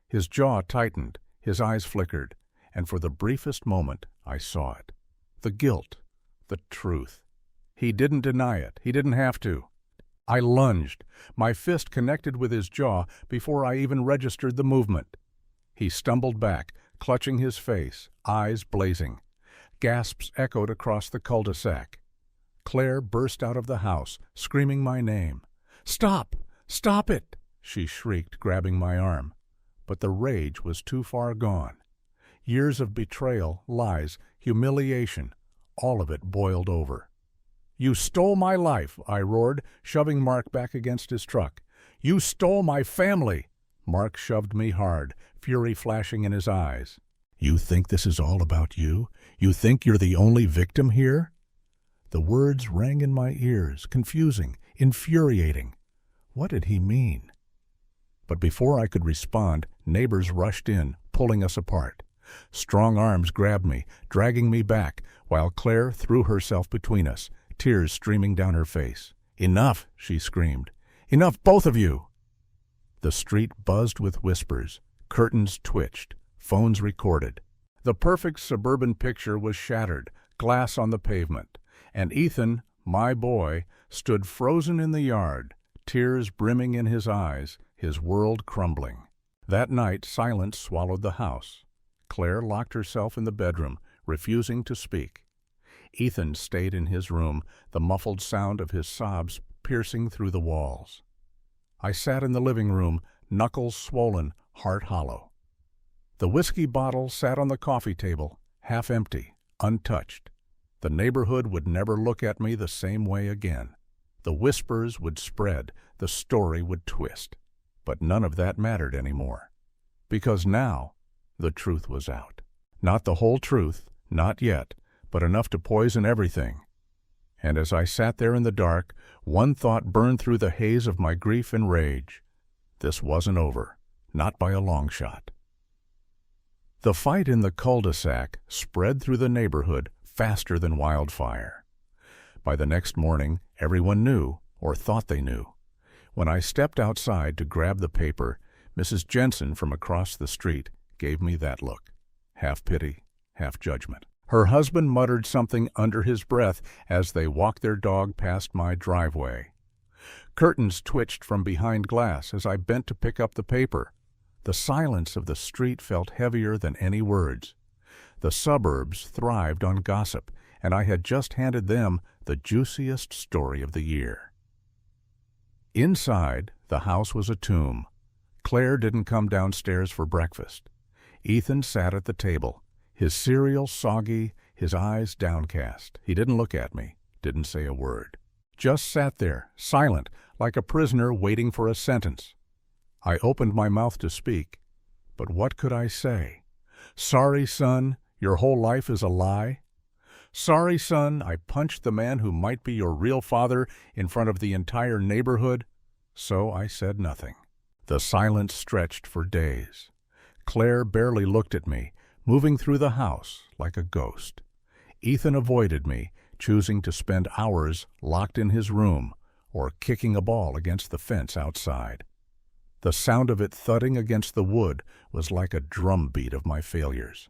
His jaw tightened, his eyes flickered, and for the briefest moment I saw it. The guilt, The truth. He didn't deny it. He didn't have to. I lunged, my fist connected with his jaw before I even registered the movement. He stumbled back, clutching his face, eyes blazing. Gasps echoed across the cul-de-sac. Claire burst out of the house, screaming my name. "Stop! Stop it!" she shrieked, grabbing my arm. But the rage was too far gone. Years of betrayal, lies, humiliation, all of it boiled over. "You stole my life," I roared, shoving Mark back against his truck. "You stole my family!" Mark shoved me hard, fury flashing in his eyes. "You think this is all about you? You think you're the only victim here?" The words rang in my ears, confusing, infuriating. What did he mean? But before I could respond, neighbors rushed in, pulling us apart. Strong arms grabbed me, dragging me back, while Claire threw herself between us, tears streaming down her face. "Enough!" she screamed. "Enough, both of you!" The street buzzed with whispers. Curtains twitched. Phones recorded. The perfect suburban picture was shattered, glass on the pavement. And Ethan, my boy, stood frozen in the yard, tears brimming in his eyes, his world crumbling. That night, silence swallowed the house. Claire locked herself in the bedroom, refusing to speak. Ethan stayed in his room, the muffled sound of his sobs piercing through the walls. I sat in the living room, knuckles swollen, heart hollow. The whiskey bottle sat on the coffee table, half empty, untouched. The neighborhood would never look at me the same way again. The whispers would spread, the story would twist. But none of that mattered anymore. Because now, the truth was out. Not the whole truth, not yet, but enough to poison everything. And as I sat there in the dark, one thought burned through the haze of my grief and rage. This wasn't over, not by a long shot. The fight in the cul-de-sac spread through the neighborhood faster than wildfire. By the next morning, everyone knew, or thought they knew. When I stepped outside to grab the paper, Mrs. Jensen from across the street gave me that look, half pity, half judgment. Her husband muttered something under his breath as they walked their dog past my driveway. Curtains twitched from behind glass as I bent to pick up the paper. The silence of the street felt heavier than any words. The suburbs thrived on gossip, and I had just handed them the juiciest story of the year. Inside, the house was a tomb. Claire didn't come downstairs for breakfast. Ethan sat at the table, his cereal soggy, his eyes downcast. He didn't look at me, didn't say a word. Just sat there, silent, like a prisoner waiting for a sentence. I opened my mouth to speak, but what could I say? "Sorry, son, your whole life is a lie? Sorry, son, I punched the man who might be your real father in front of the entire neighborhood?" So I said nothing. The silence stretched for days. Claire barely looked at me, moving through the house like a ghost. Ethan avoided me, choosing to spend hours locked in his room or kicking a ball against the fence outside. The sound of it thudding against the wood was like a drumbeat of my failures.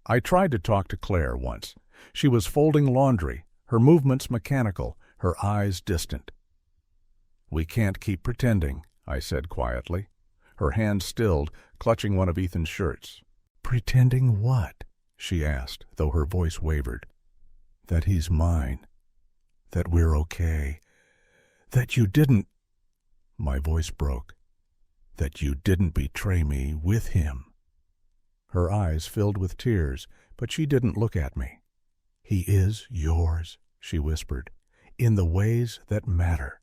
I tried to talk to Claire once. She was folding laundry, her movements mechanical, her eyes distant. "We can't keep pretending," I said quietly. Her hand stilled, clutching one of Ethan's shirts. "Pretending what?" she asked, though her voice wavered. "That he's mine. That we're okay. That you didn't—" My voice broke. "That you didn't betray me with him." Her eyes filled with tears, but she didn't look at me. "He is yours," she whispered, "in the ways that matter."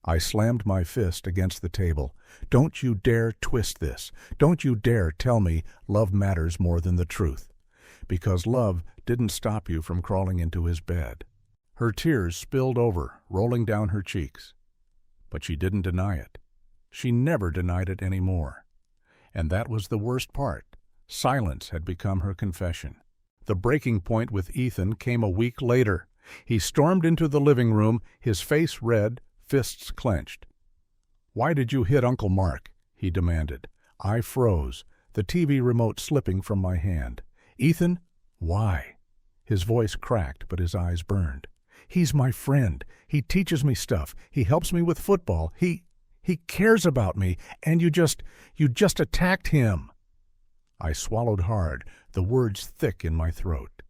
I slammed my fist against the table. "Don't you dare twist this. Don't you dare tell me love matters more than the truth. Because love didn't stop you from crawling into his bed." Her tears spilled over, rolling down her cheeks. But she didn't deny it. She never denied it anymore. And that was the worst part. Silence had become her confession. The breaking point with Ethan came a week later. He stormed into the living room, his face red, fists clenched. "Why did you hit Uncle Mark?" he demanded. I froze, the TV remote slipping from my hand. "Ethan, why?" His voice cracked, but his eyes burned. "He's my friend. He teaches me stuff. He helps me with football. He cares about me, and you just attacked him." I swallowed hard, the words thick in my throat.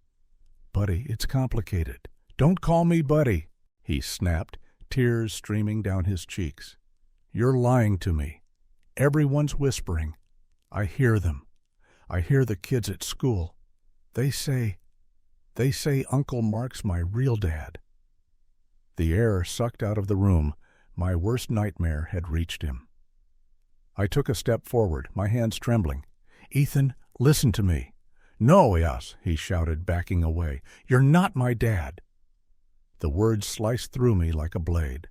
"Buddy, it's complicated. Don't call me Buddy," he snapped, tears streaming down his cheeks. "You're lying to me. Everyone's whispering. I hear them. I hear the kids at school. They say Uncle Mark's my real dad." The air sucked out of the room. My worst nightmare had reached him. I took a step forward, my hands trembling. "Ethan, listen to me." "No, yes," he shouted, backing away. "You're not my dad." The words sliced through me like a blade.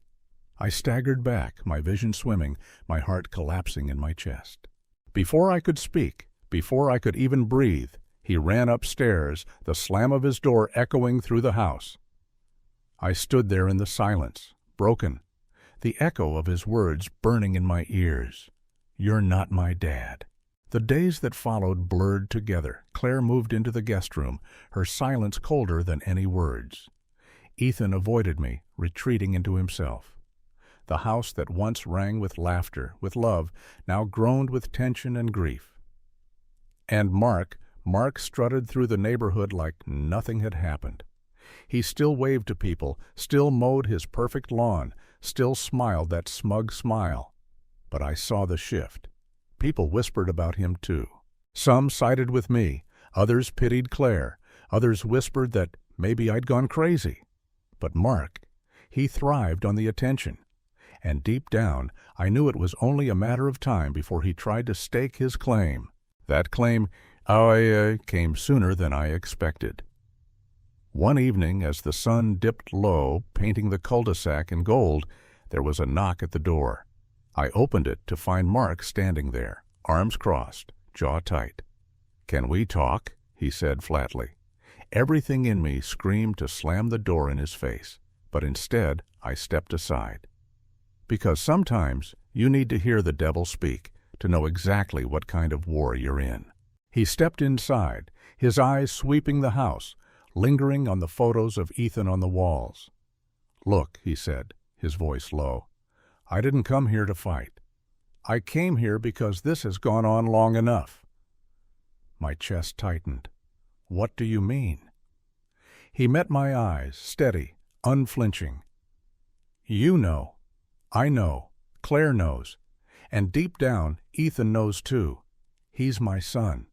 I staggered back, my vision swimming, my heart collapsing in my chest. Before I could speak, before I could even breathe, he ran upstairs, the slam of his door echoing through the house. I stood there in the silence, broken, the echo of his words burning in my ears. "You're not my dad." The days that followed blurred together. Claire moved into the guest room, her silence colder than any words. Ethan avoided me, retreating into himself. The house that once rang with laughter, with love, now groaned with tension and grief. And Mark strutted through the neighborhood like nothing had happened. He still waved to people, still mowed his perfect lawn, still smiled that smug smile. But I saw the shift. People whispered about him too. Some sided with me, others pitied Claire, others whispered that maybe I'd gone crazy. But Mark, he thrived on the attention. And deep down, I knew it was only a matter of time before he tried to stake his claim. That claim came sooner than I expected. One evening, as the sun dipped low, painting the cul-de-sac in gold, there was a knock at the door. I opened it to find Mark standing there, arms crossed, jaw tight. "Can we talk?" he said flatly. Everything in me screamed to slam the door in his face, but instead I stepped aside. Because sometimes you need to hear the devil speak to know exactly what kind of war you're in. He stepped inside, his eyes sweeping the house, lingering on the photos of Ethan on the walls. "Look," he said, his voice low, "I didn't come here to fight. I came here because this has gone on long enough." My chest tightened. "What do you mean?" He met my eyes, steady, unflinching. "You know. I know. Claire knows. And deep down, Ethan knows too. He's my son."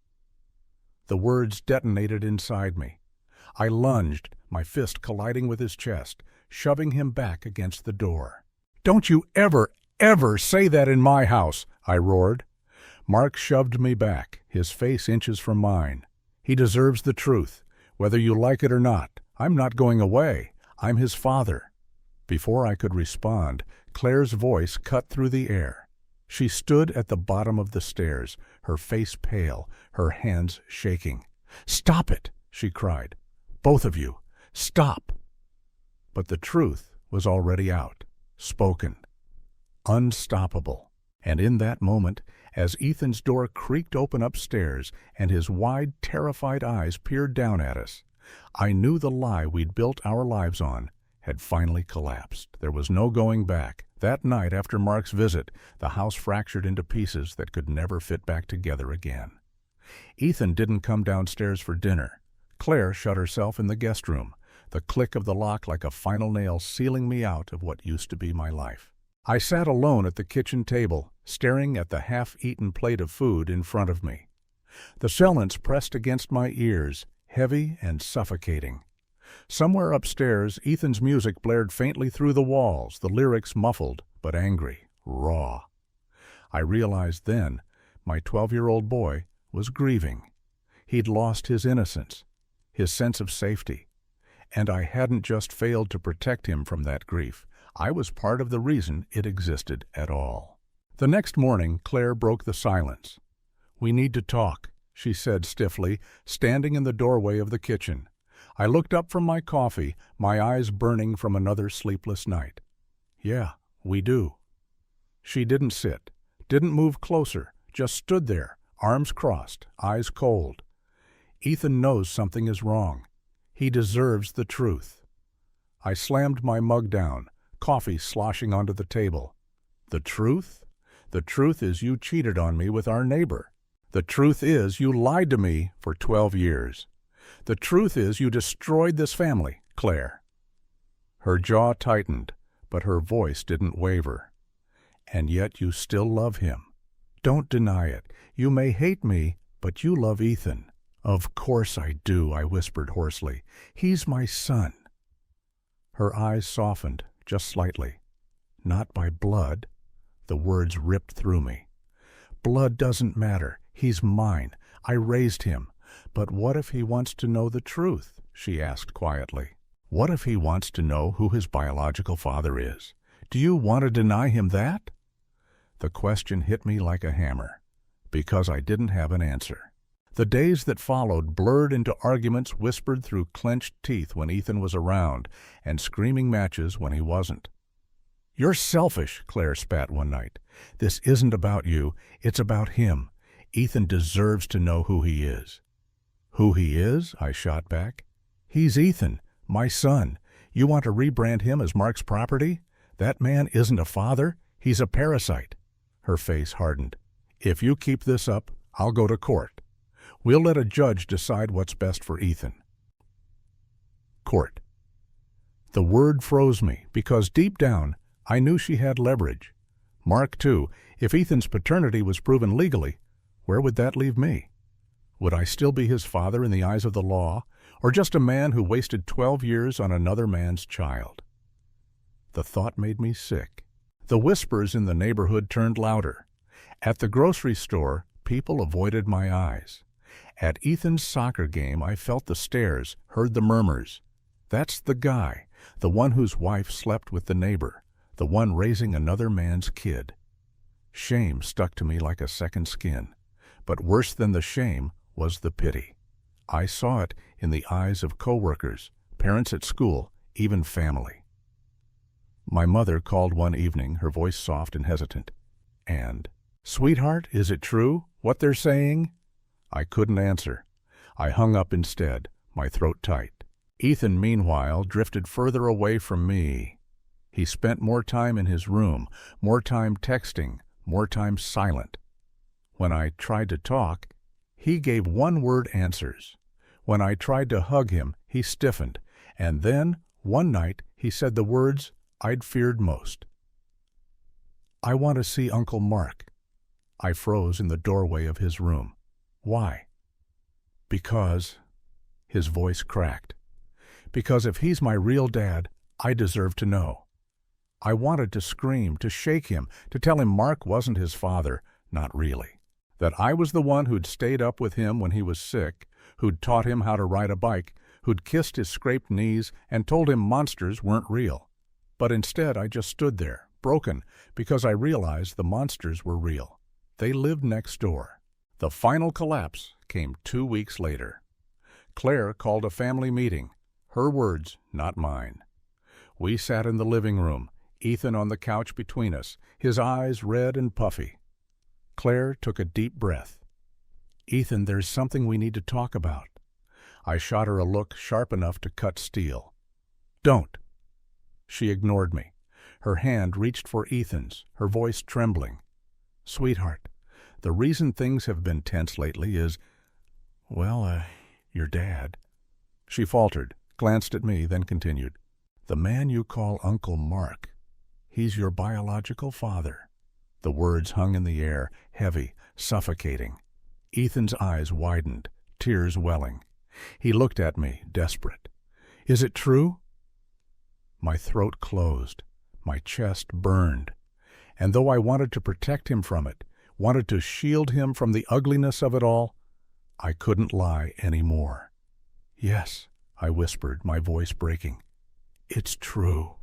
The words detonated inside me. I lunged, my fist colliding with his chest, shoving him back against the door. "Don't you ever say that in my house," I roared. Mark shoved me back, his face inches from mine. "He deserves the truth. Whether you like it or not, I'm not going away. I'm his father." Before I could respond, Claire's voice cut through the air. She stood at the bottom of the stairs, her face pale, her hands shaking. "Stop it!" she cried. "Both of you, stop!" But the truth was already out, spoken, unstoppable. And in that moment, as Ethan's door creaked open upstairs and his wide, terrified eyes peered down at us, I knew the lie we'd built our lives on had finally collapsed. There was no going back. That night after Mark's visit, the house fractured into pieces that could never fit back together again. Ethan didn't come downstairs for dinner. Claire shut herself in the guest room, the click of the lock like a final nail sealing me out of what used to be my life. I sat alone at the kitchen table, staring at the half-eaten plate of food in front of me. The silence pressed against my ears, heavy and suffocating. Somewhere upstairs, Ethan's music blared faintly through the walls, the lyrics muffled but angry, raw. I realized then my 12-year-old boy was grieving. He'd lost his innocence, his sense of safety. And I hadn't just failed to protect him from that grief. I was part of the reason it existed at all. The next morning, Claire broke the silence. "We need to talk," she said stiffly, standing in the doorway of the kitchen. I looked up from my coffee, my eyes burning from another sleepless night. "Yeah, we do." She didn't sit, didn't move closer, just stood there, arms crossed, eyes cold. "Ethan knows something is wrong. He deserves the truth. I slammed my mug down, coffee sloshing onto the table. The truth? The truth is you cheated on me with our neighbor. The truth is you lied to me for 12 years. The truth is you destroyed this family, Claire. Her jaw tightened, but her voice didn't waver. And yet you still love him. Don't deny it. You may hate me, but you love Ethan. Of course I do, I whispered hoarsely. He's my son. Her eyes softened, just slightly. Not by blood. The words ripped through me. Blood doesn't matter. He's mine. I raised him. But what if he wants to know the truth? She asked quietly. What if he wants to know who his biological father is? Do you want to deny him that? The question hit me like a hammer, because I didn't have an answer. The days that followed blurred into arguments whispered through clenched teeth when Ethan was around, and screaming matches when he wasn't. You're selfish, Claire spat one night. This isn't about you, it's about him. Ethan deserves to know who he is. Who he is? I shot back. He's Ethan, my son. You want to rebrand him as Mark's property? That man isn't a father, he's a parasite. Her face hardened. If you keep this up, I'll go to court. We'll let a judge decide what's best for Ethan. Court. The word froze me, because deep down, I knew she had leverage. Mark, too. If Ethan's paternity was proven legally, where would that leave me? Would I still be his father in the eyes of the law, or just a man who wasted 12 years on another man's child? The thought made me sick. The whispers in the neighborhood turned louder. At the grocery store, people avoided my eyes. At Ethan's soccer game, I felt the stares, heard the murmurs. That's the guy, the one whose wife slept with the neighbor, the one raising another man's kid. Shame stuck to me like a second skin, but worse than the shame was the pity. I saw it in the eyes of coworkers, parents at school, even family. My mother called one evening, her voice soft and hesitant. And, "Sweetheart, is it true, what they're saying?" I couldn't answer. I hung up instead, my throat tight. Ethan, meanwhile, drifted further away from me. He spent more time in his room, more time texting, more time silent. When I tried to talk, he gave one-word answers. When I tried to hug him, he stiffened, and then, one night, he said the words I'd feared most. "I want to see Uncle Mark." I froze in the doorway of his room. Why? Because, his voice cracked. Because if he's my real dad, I deserve to know. I wanted to scream, to shake him, to tell him Mark wasn't his father, not really. That I was the one who'd stayed up with him when he was sick, who'd taught him how to ride a bike, who'd kissed his scraped knees and told him monsters weren't real. But instead I just stood there, broken, because I realized the monsters were real. They lived next door. The final collapse came 2 weeks later. Claire called a family meeting. Her words, not mine. We sat in the living room, Ethan on the couch between us, his eyes red and puffy. Claire took a deep breath. "Ethan, there's something we need to talk about." I shot her a look sharp enough to cut steel. "Don't." She ignored me. Her hand reached for Ethan's, her voice trembling. "Sweetheart, the reason things have been tense lately is, well, your dad." She faltered, glanced at me, then continued. "The man you call Uncle Mark, he's your biological father." The words hung in the air, heavy, suffocating. Ethan's eyes widened, tears welling. He looked at me, desperate. "Is it true?" My throat closed. My chest burned. And though I wanted to protect him from it, wanted to shield him from the ugliness of it all, I couldn't lie any more. "Yes," I whispered, my voice breaking. "It's true."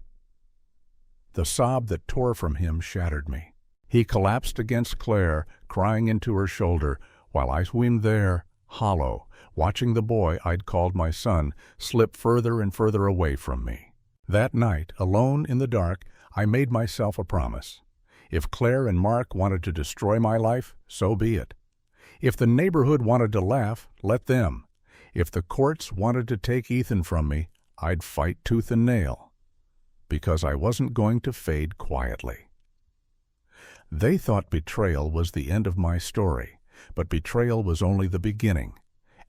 The sob that tore from him shattered me. He collapsed against Claire, crying into her shoulder, while I swooned there, hollow, watching the boy I'd called my son slip further and further away from me. That night, alone in the dark, I made myself a promise. If Claire and Mark wanted to destroy my life, so be it. If the neighborhood wanted to laugh, let them. If the courts wanted to take Ethan from me, I'd fight tooth and nail, because I wasn't going to fade quietly. They thought betrayal was the end of my story, but betrayal was only the beginning,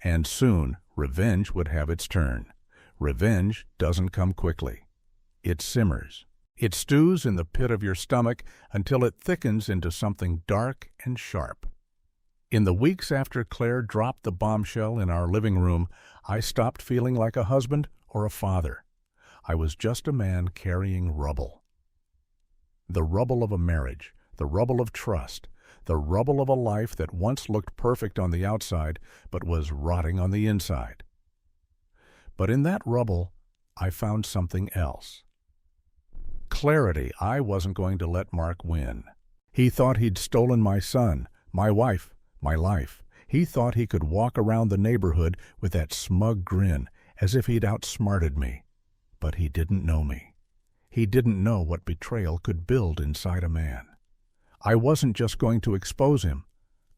and soon revenge would have its turn. Revenge doesn't come quickly. It simmers. It stews in the pit of your stomach until it thickens into something dark and sharp. In the weeks after Claire dropped the bombshell in our living room, I stopped feeling like a husband or a father. I was just a man carrying rubble. The rubble of a marriage, the rubble of trust, the rubble of a life that once looked perfect on the outside but was rotting on the inside. But in that rubble, I found something else. Clarity. I wasn't going to let Mark win. He thought he'd stolen my son, my wife, my life. He thought he could walk around the neighborhood with that smug grin, as if he'd outsmarted me. But he didn't know me. He didn't know what betrayal could build inside a man. I wasn't just going to expose him.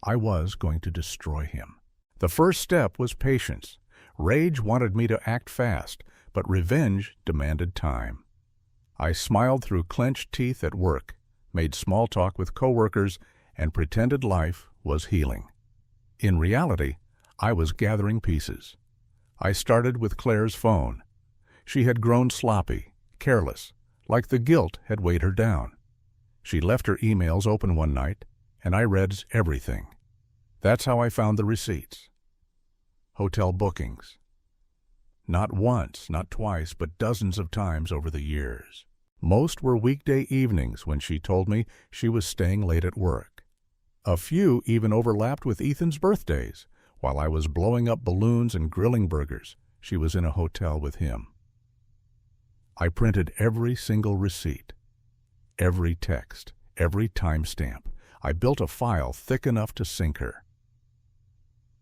I was going to destroy him. The first step was patience. Rage wanted me to act fast, but revenge demanded time. I smiled through clenched teeth at work, made small talk with coworkers, and pretended life was healing. In reality, I was gathering pieces. I started with Claire's phone. She had grown sloppy, careless, like the guilt had weighed her down. She left her emails open one night, and I read everything. That's how I found the receipts. Hotel bookings. Not once, not twice, but dozens of times over the years. Most were weekday evenings when she told me she was staying late at work. A few even overlapped with Ethan's birthdays. While I was blowing up balloons and grilling burgers, she was in a hotel with him. I printed every single receipt, every text, every timestamp. I built a file thick enough to sink her.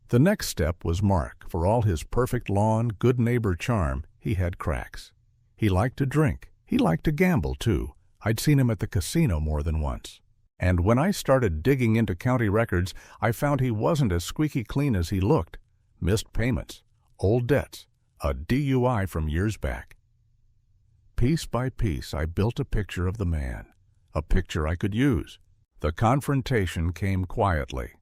The next step was Mark. For all his perfect lawn, good neighbor charm, he had cracks. He liked to drink. He liked to gamble, too. I'd seen him at the casino more than once. And when I started digging into county records, I found he wasn't as squeaky clean as he looked. Missed payments, old debts, a DUI from years back. Piece by piece, I built a picture of the man, a picture I could use. The confrontation came quietly.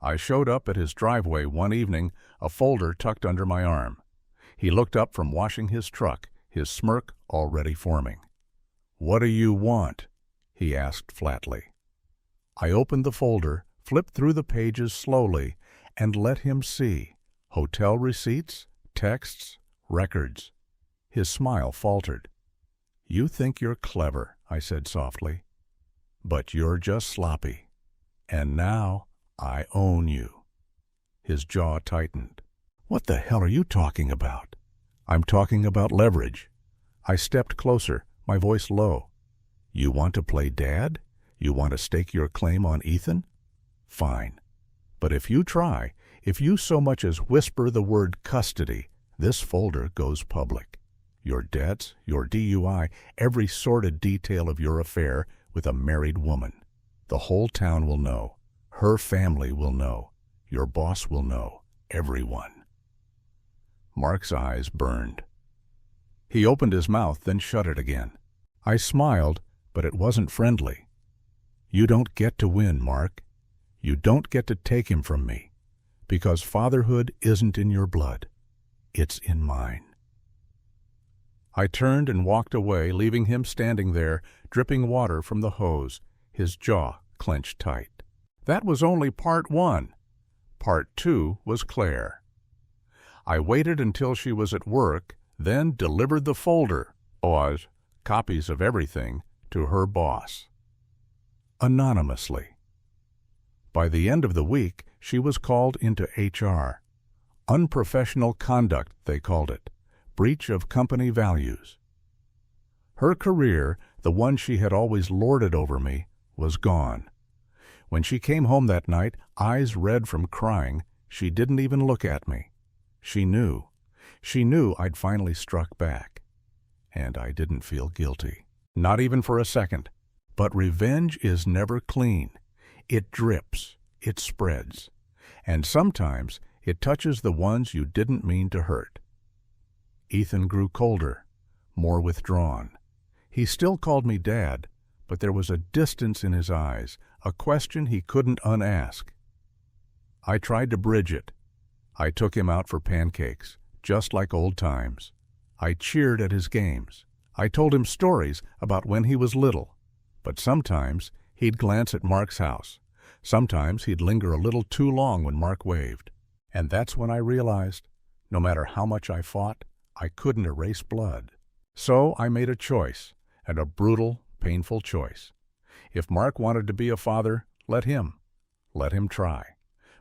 I showed up at his driveway one evening, a folder tucked under my arm. He looked up from washing his truck, his smirk already forming. "What do you want?" he asked flatly. I opened the folder, flipped through the pages slowly, and let him see. Hotel receipts, texts, records. His smile faltered. "You think you're clever," I said softly, "but you're just sloppy. And now I own you." His jaw tightened. "What the hell are you talking about?" "I'm talking about leverage." I stepped closer, my voice low. "You want to play dad? You want to stake your claim on Ethan? Fine. But if you try, if you so much as whisper the word custody, this folder goes public. Your debts, your DUI, every sordid detail of your affair with a married woman. The whole town will know. Her family will know. Your boss will know. Everyone." Mark's eyes burned. He opened his mouth, then shut it again. I smiled, but it wasn't friendly. "You don't get to win, Mark. You don't get to take him from me, because fatherhood isn't in your blood. It's in mine." I turned and walked away, leaving him standing there, dripping water from the hose, his jaw clenched tight. That was only part one. Part two was Claire. I waited until she was at work, then delivered the folder, copies of everything, to her boss. Anonymously. By the end of the week, she was called into HR. Unprofessional conduct, they called it. Breach of company values. Her career, the one she had always lorded over me, was gone. When she came home that night, eyes red from crying, she didn't even look at me. She knew. She knew I'd finally struck back. And I didn't feel guilty. Not even for a second. But revenge is never clean. It drips. It spreads. And sometimes It touches the ones you didn't mean to hurt. Ethan grew colder, more withdrawn. He still called me Dad, but there was a distance in his eyes, a question he couldn't unask. I tried to bridge it. I took him out for pancakes, just like old times. I cheered at his games. I told him stories about when he was little. But sometimes he'd glance at Mark's house. Sometimes he'd linger a little too long when Mark waved. And that's when I realized, no matter how much I fought, I couldn't erase blood. So I made a choice, and a brutal, painful choice. If Mark wanted to be a father, let him. Let him try.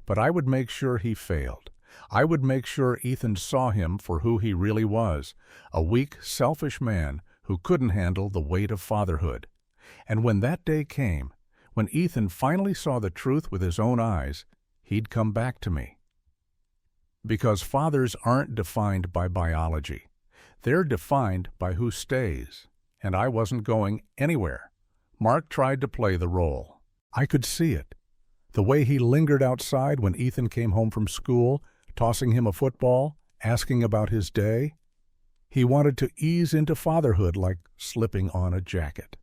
But I would make sure he failed. I would make sure Ethan saw him for who he really was, a weak, selfish man who couldn't handle the weight of fatherhood. And when that day came, when Ethan finally saw the truth with his own eyes, he'd come back to me. Because fathers aren't defined by biology. They're defined by who stays. And I wasn't going anywhere. Mark tried to play the role. I could see it. The way he lingered outside when Ethan came home from school, tossing him a football, asking about his day. He wanted to ease into fatherhood like slipping on a jacket.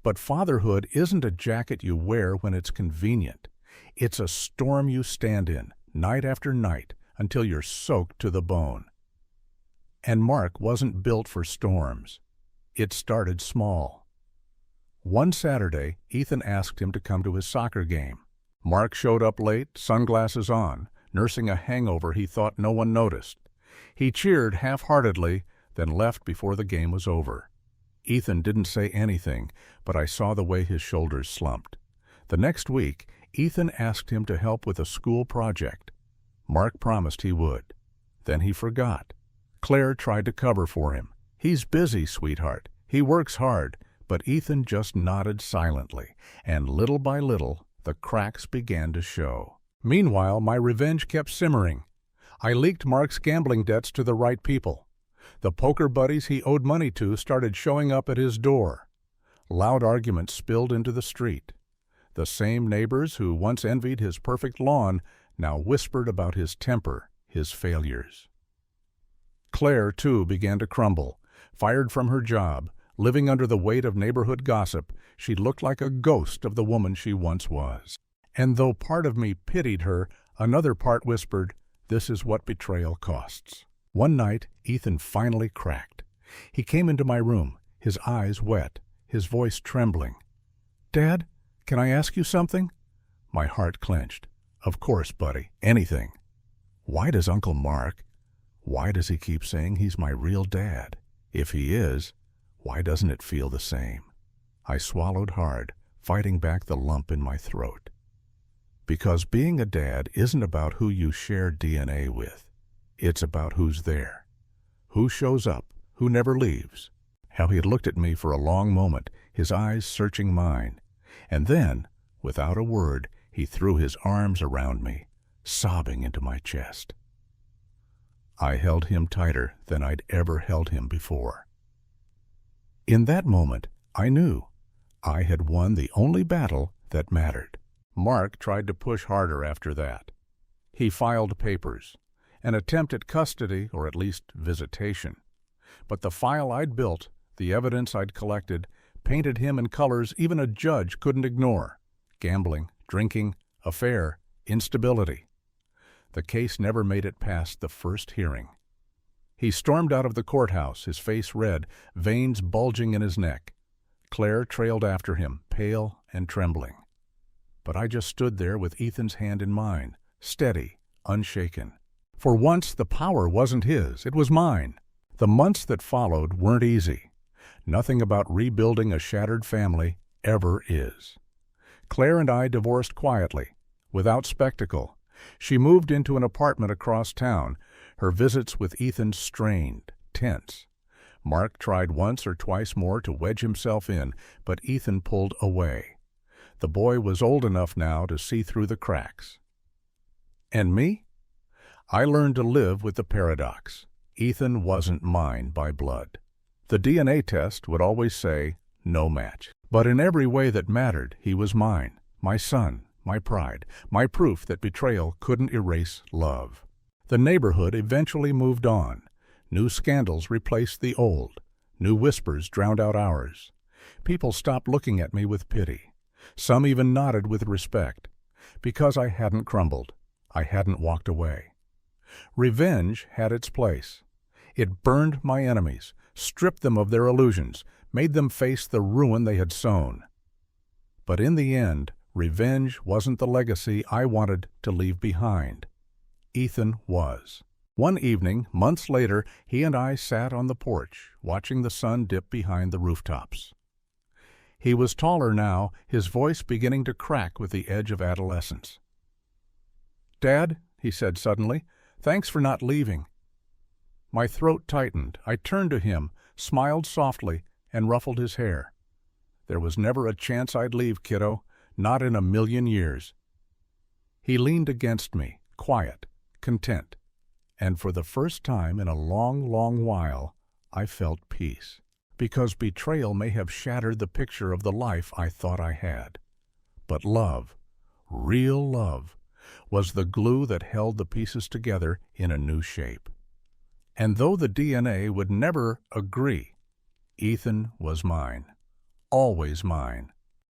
But fatherhood isn't a jacket you wear when it's convenient. It's a storm you stand in, night after night, until you're soaked to the bone. And Mark wasn't built for storms. It started small. One Saturday, Ethan asked him to come to his soccer game. Mark showed up late, sunglasses on, nursing a hangover he thought no one noticed. He cheered half-heartedly, then left before the game was over. Ethan didn't say anything, but I saw the way his shoulders slumped. The next week, Ethan asked him to help with a school project. Mark promised he would. Then he forgot. Claire tried to cover for him. "He's busy, sweetheart. He works hard." But Ethan just nodded silently, and little by little, the cracks began to show. Meanwhile, my revenge kept simmering. I leaked Mark's gambling debts to the right people. The poker buddies he owed money to started showing up at his door. Loud arguments spilled into the street. The same neighbors who once envied his perfect lawn now whispered about his temper, his failures. Claire, too, began to crumble. Fired from her job, living under the weight of neighborhood gossip, she looked like a ghost of the woman she once was. And though part of me pitied her, another part whispered, "This is what betrayal costs." One night, Ethan finally cracked. He came into my room, his eyes wet, his voice trembling. "Dad, can I ask you something?" My heart clenched. "Of course, buddy, anything." "Why does Uncle Mark, why does he keep saying he's my real dad? If he is, why doesn't it feel the same?" I swallowed hard, fighting back the lump in my throat. Because being a dad isn't about who you share DNA with. It's about who's there. Who shows up, who never leaves. How he looked at me for a long moment, his eyes searching mine. And then, without a word, he threw his arms around me, sobbing into my chest. I held him tighter than I'd ever held him before. In that moment, I knew I had won the only battle that mattered. Mark tried to push harder after that. He filed papers, an attempt at custody or at least visitation. But the file I'd built, the evidence I'd collected, painted him in colors even a judge couldn't ignore. Gambling, drinking, affair, instability. The case never made it past the first hearing. He stormed out of the courthouse, his face red, veins bulging in his neck. Claire trailed after him, pale and trembling. But I just stood there with Ethan's hand in mine, steady, unshaken. For once, the power wasn't his, it was mine. The months that followed weren't easy. Nothing about rebuilding a shattered family ever is. Claire and I divorced quietly, without spectacle. She moved into an apartment across town, her visits with Ethan strained, tense. Mark tried once or twice more to wedge himself in, but Ethan pulled away. The boy was old enough now to see through the cracks. And me? I learned to live with the paradox. Ethan wasn't mine by blood. The DNA test would always say, no match. But in every way that mattered, he was mine, my son, my pride, my proof that betrayal couldn't erase love. The neighborhood eventually moved on. New scandals replaced the old. New whispers drowned out ours. People stopped looking at me with pity. Some even nodded with respect. Because I hadn't crumbled. I hadn't walked away. Revenge had its place. It burned my enemies, stripped them of their illusions, made them face the ruin they had sown. But in the end, revenge wasn't the legacy I wanted to leave behind. Ethan was. One evening, months later, he and I sat on the porch, watching the sun dip behind the rooftops. He was taller now, his voice beginning to crack with the edge of adolescence. "Dad," he said suddenly, "thanks for not leaving." My throat tightened. I turned to him, smiled softly, and ruffled his hair. "There was never a chance I'd leave, kiddo, not in a million years." He leaned against me, quiet, content, and for the first time in a long, long while, I felt peace. Because betrayal may have shattered the picture of the life I thought I had. But love, real love, was the glue that held the pieces together in a new shape. And though the DNA would never agree, Ethan was mine, always mine.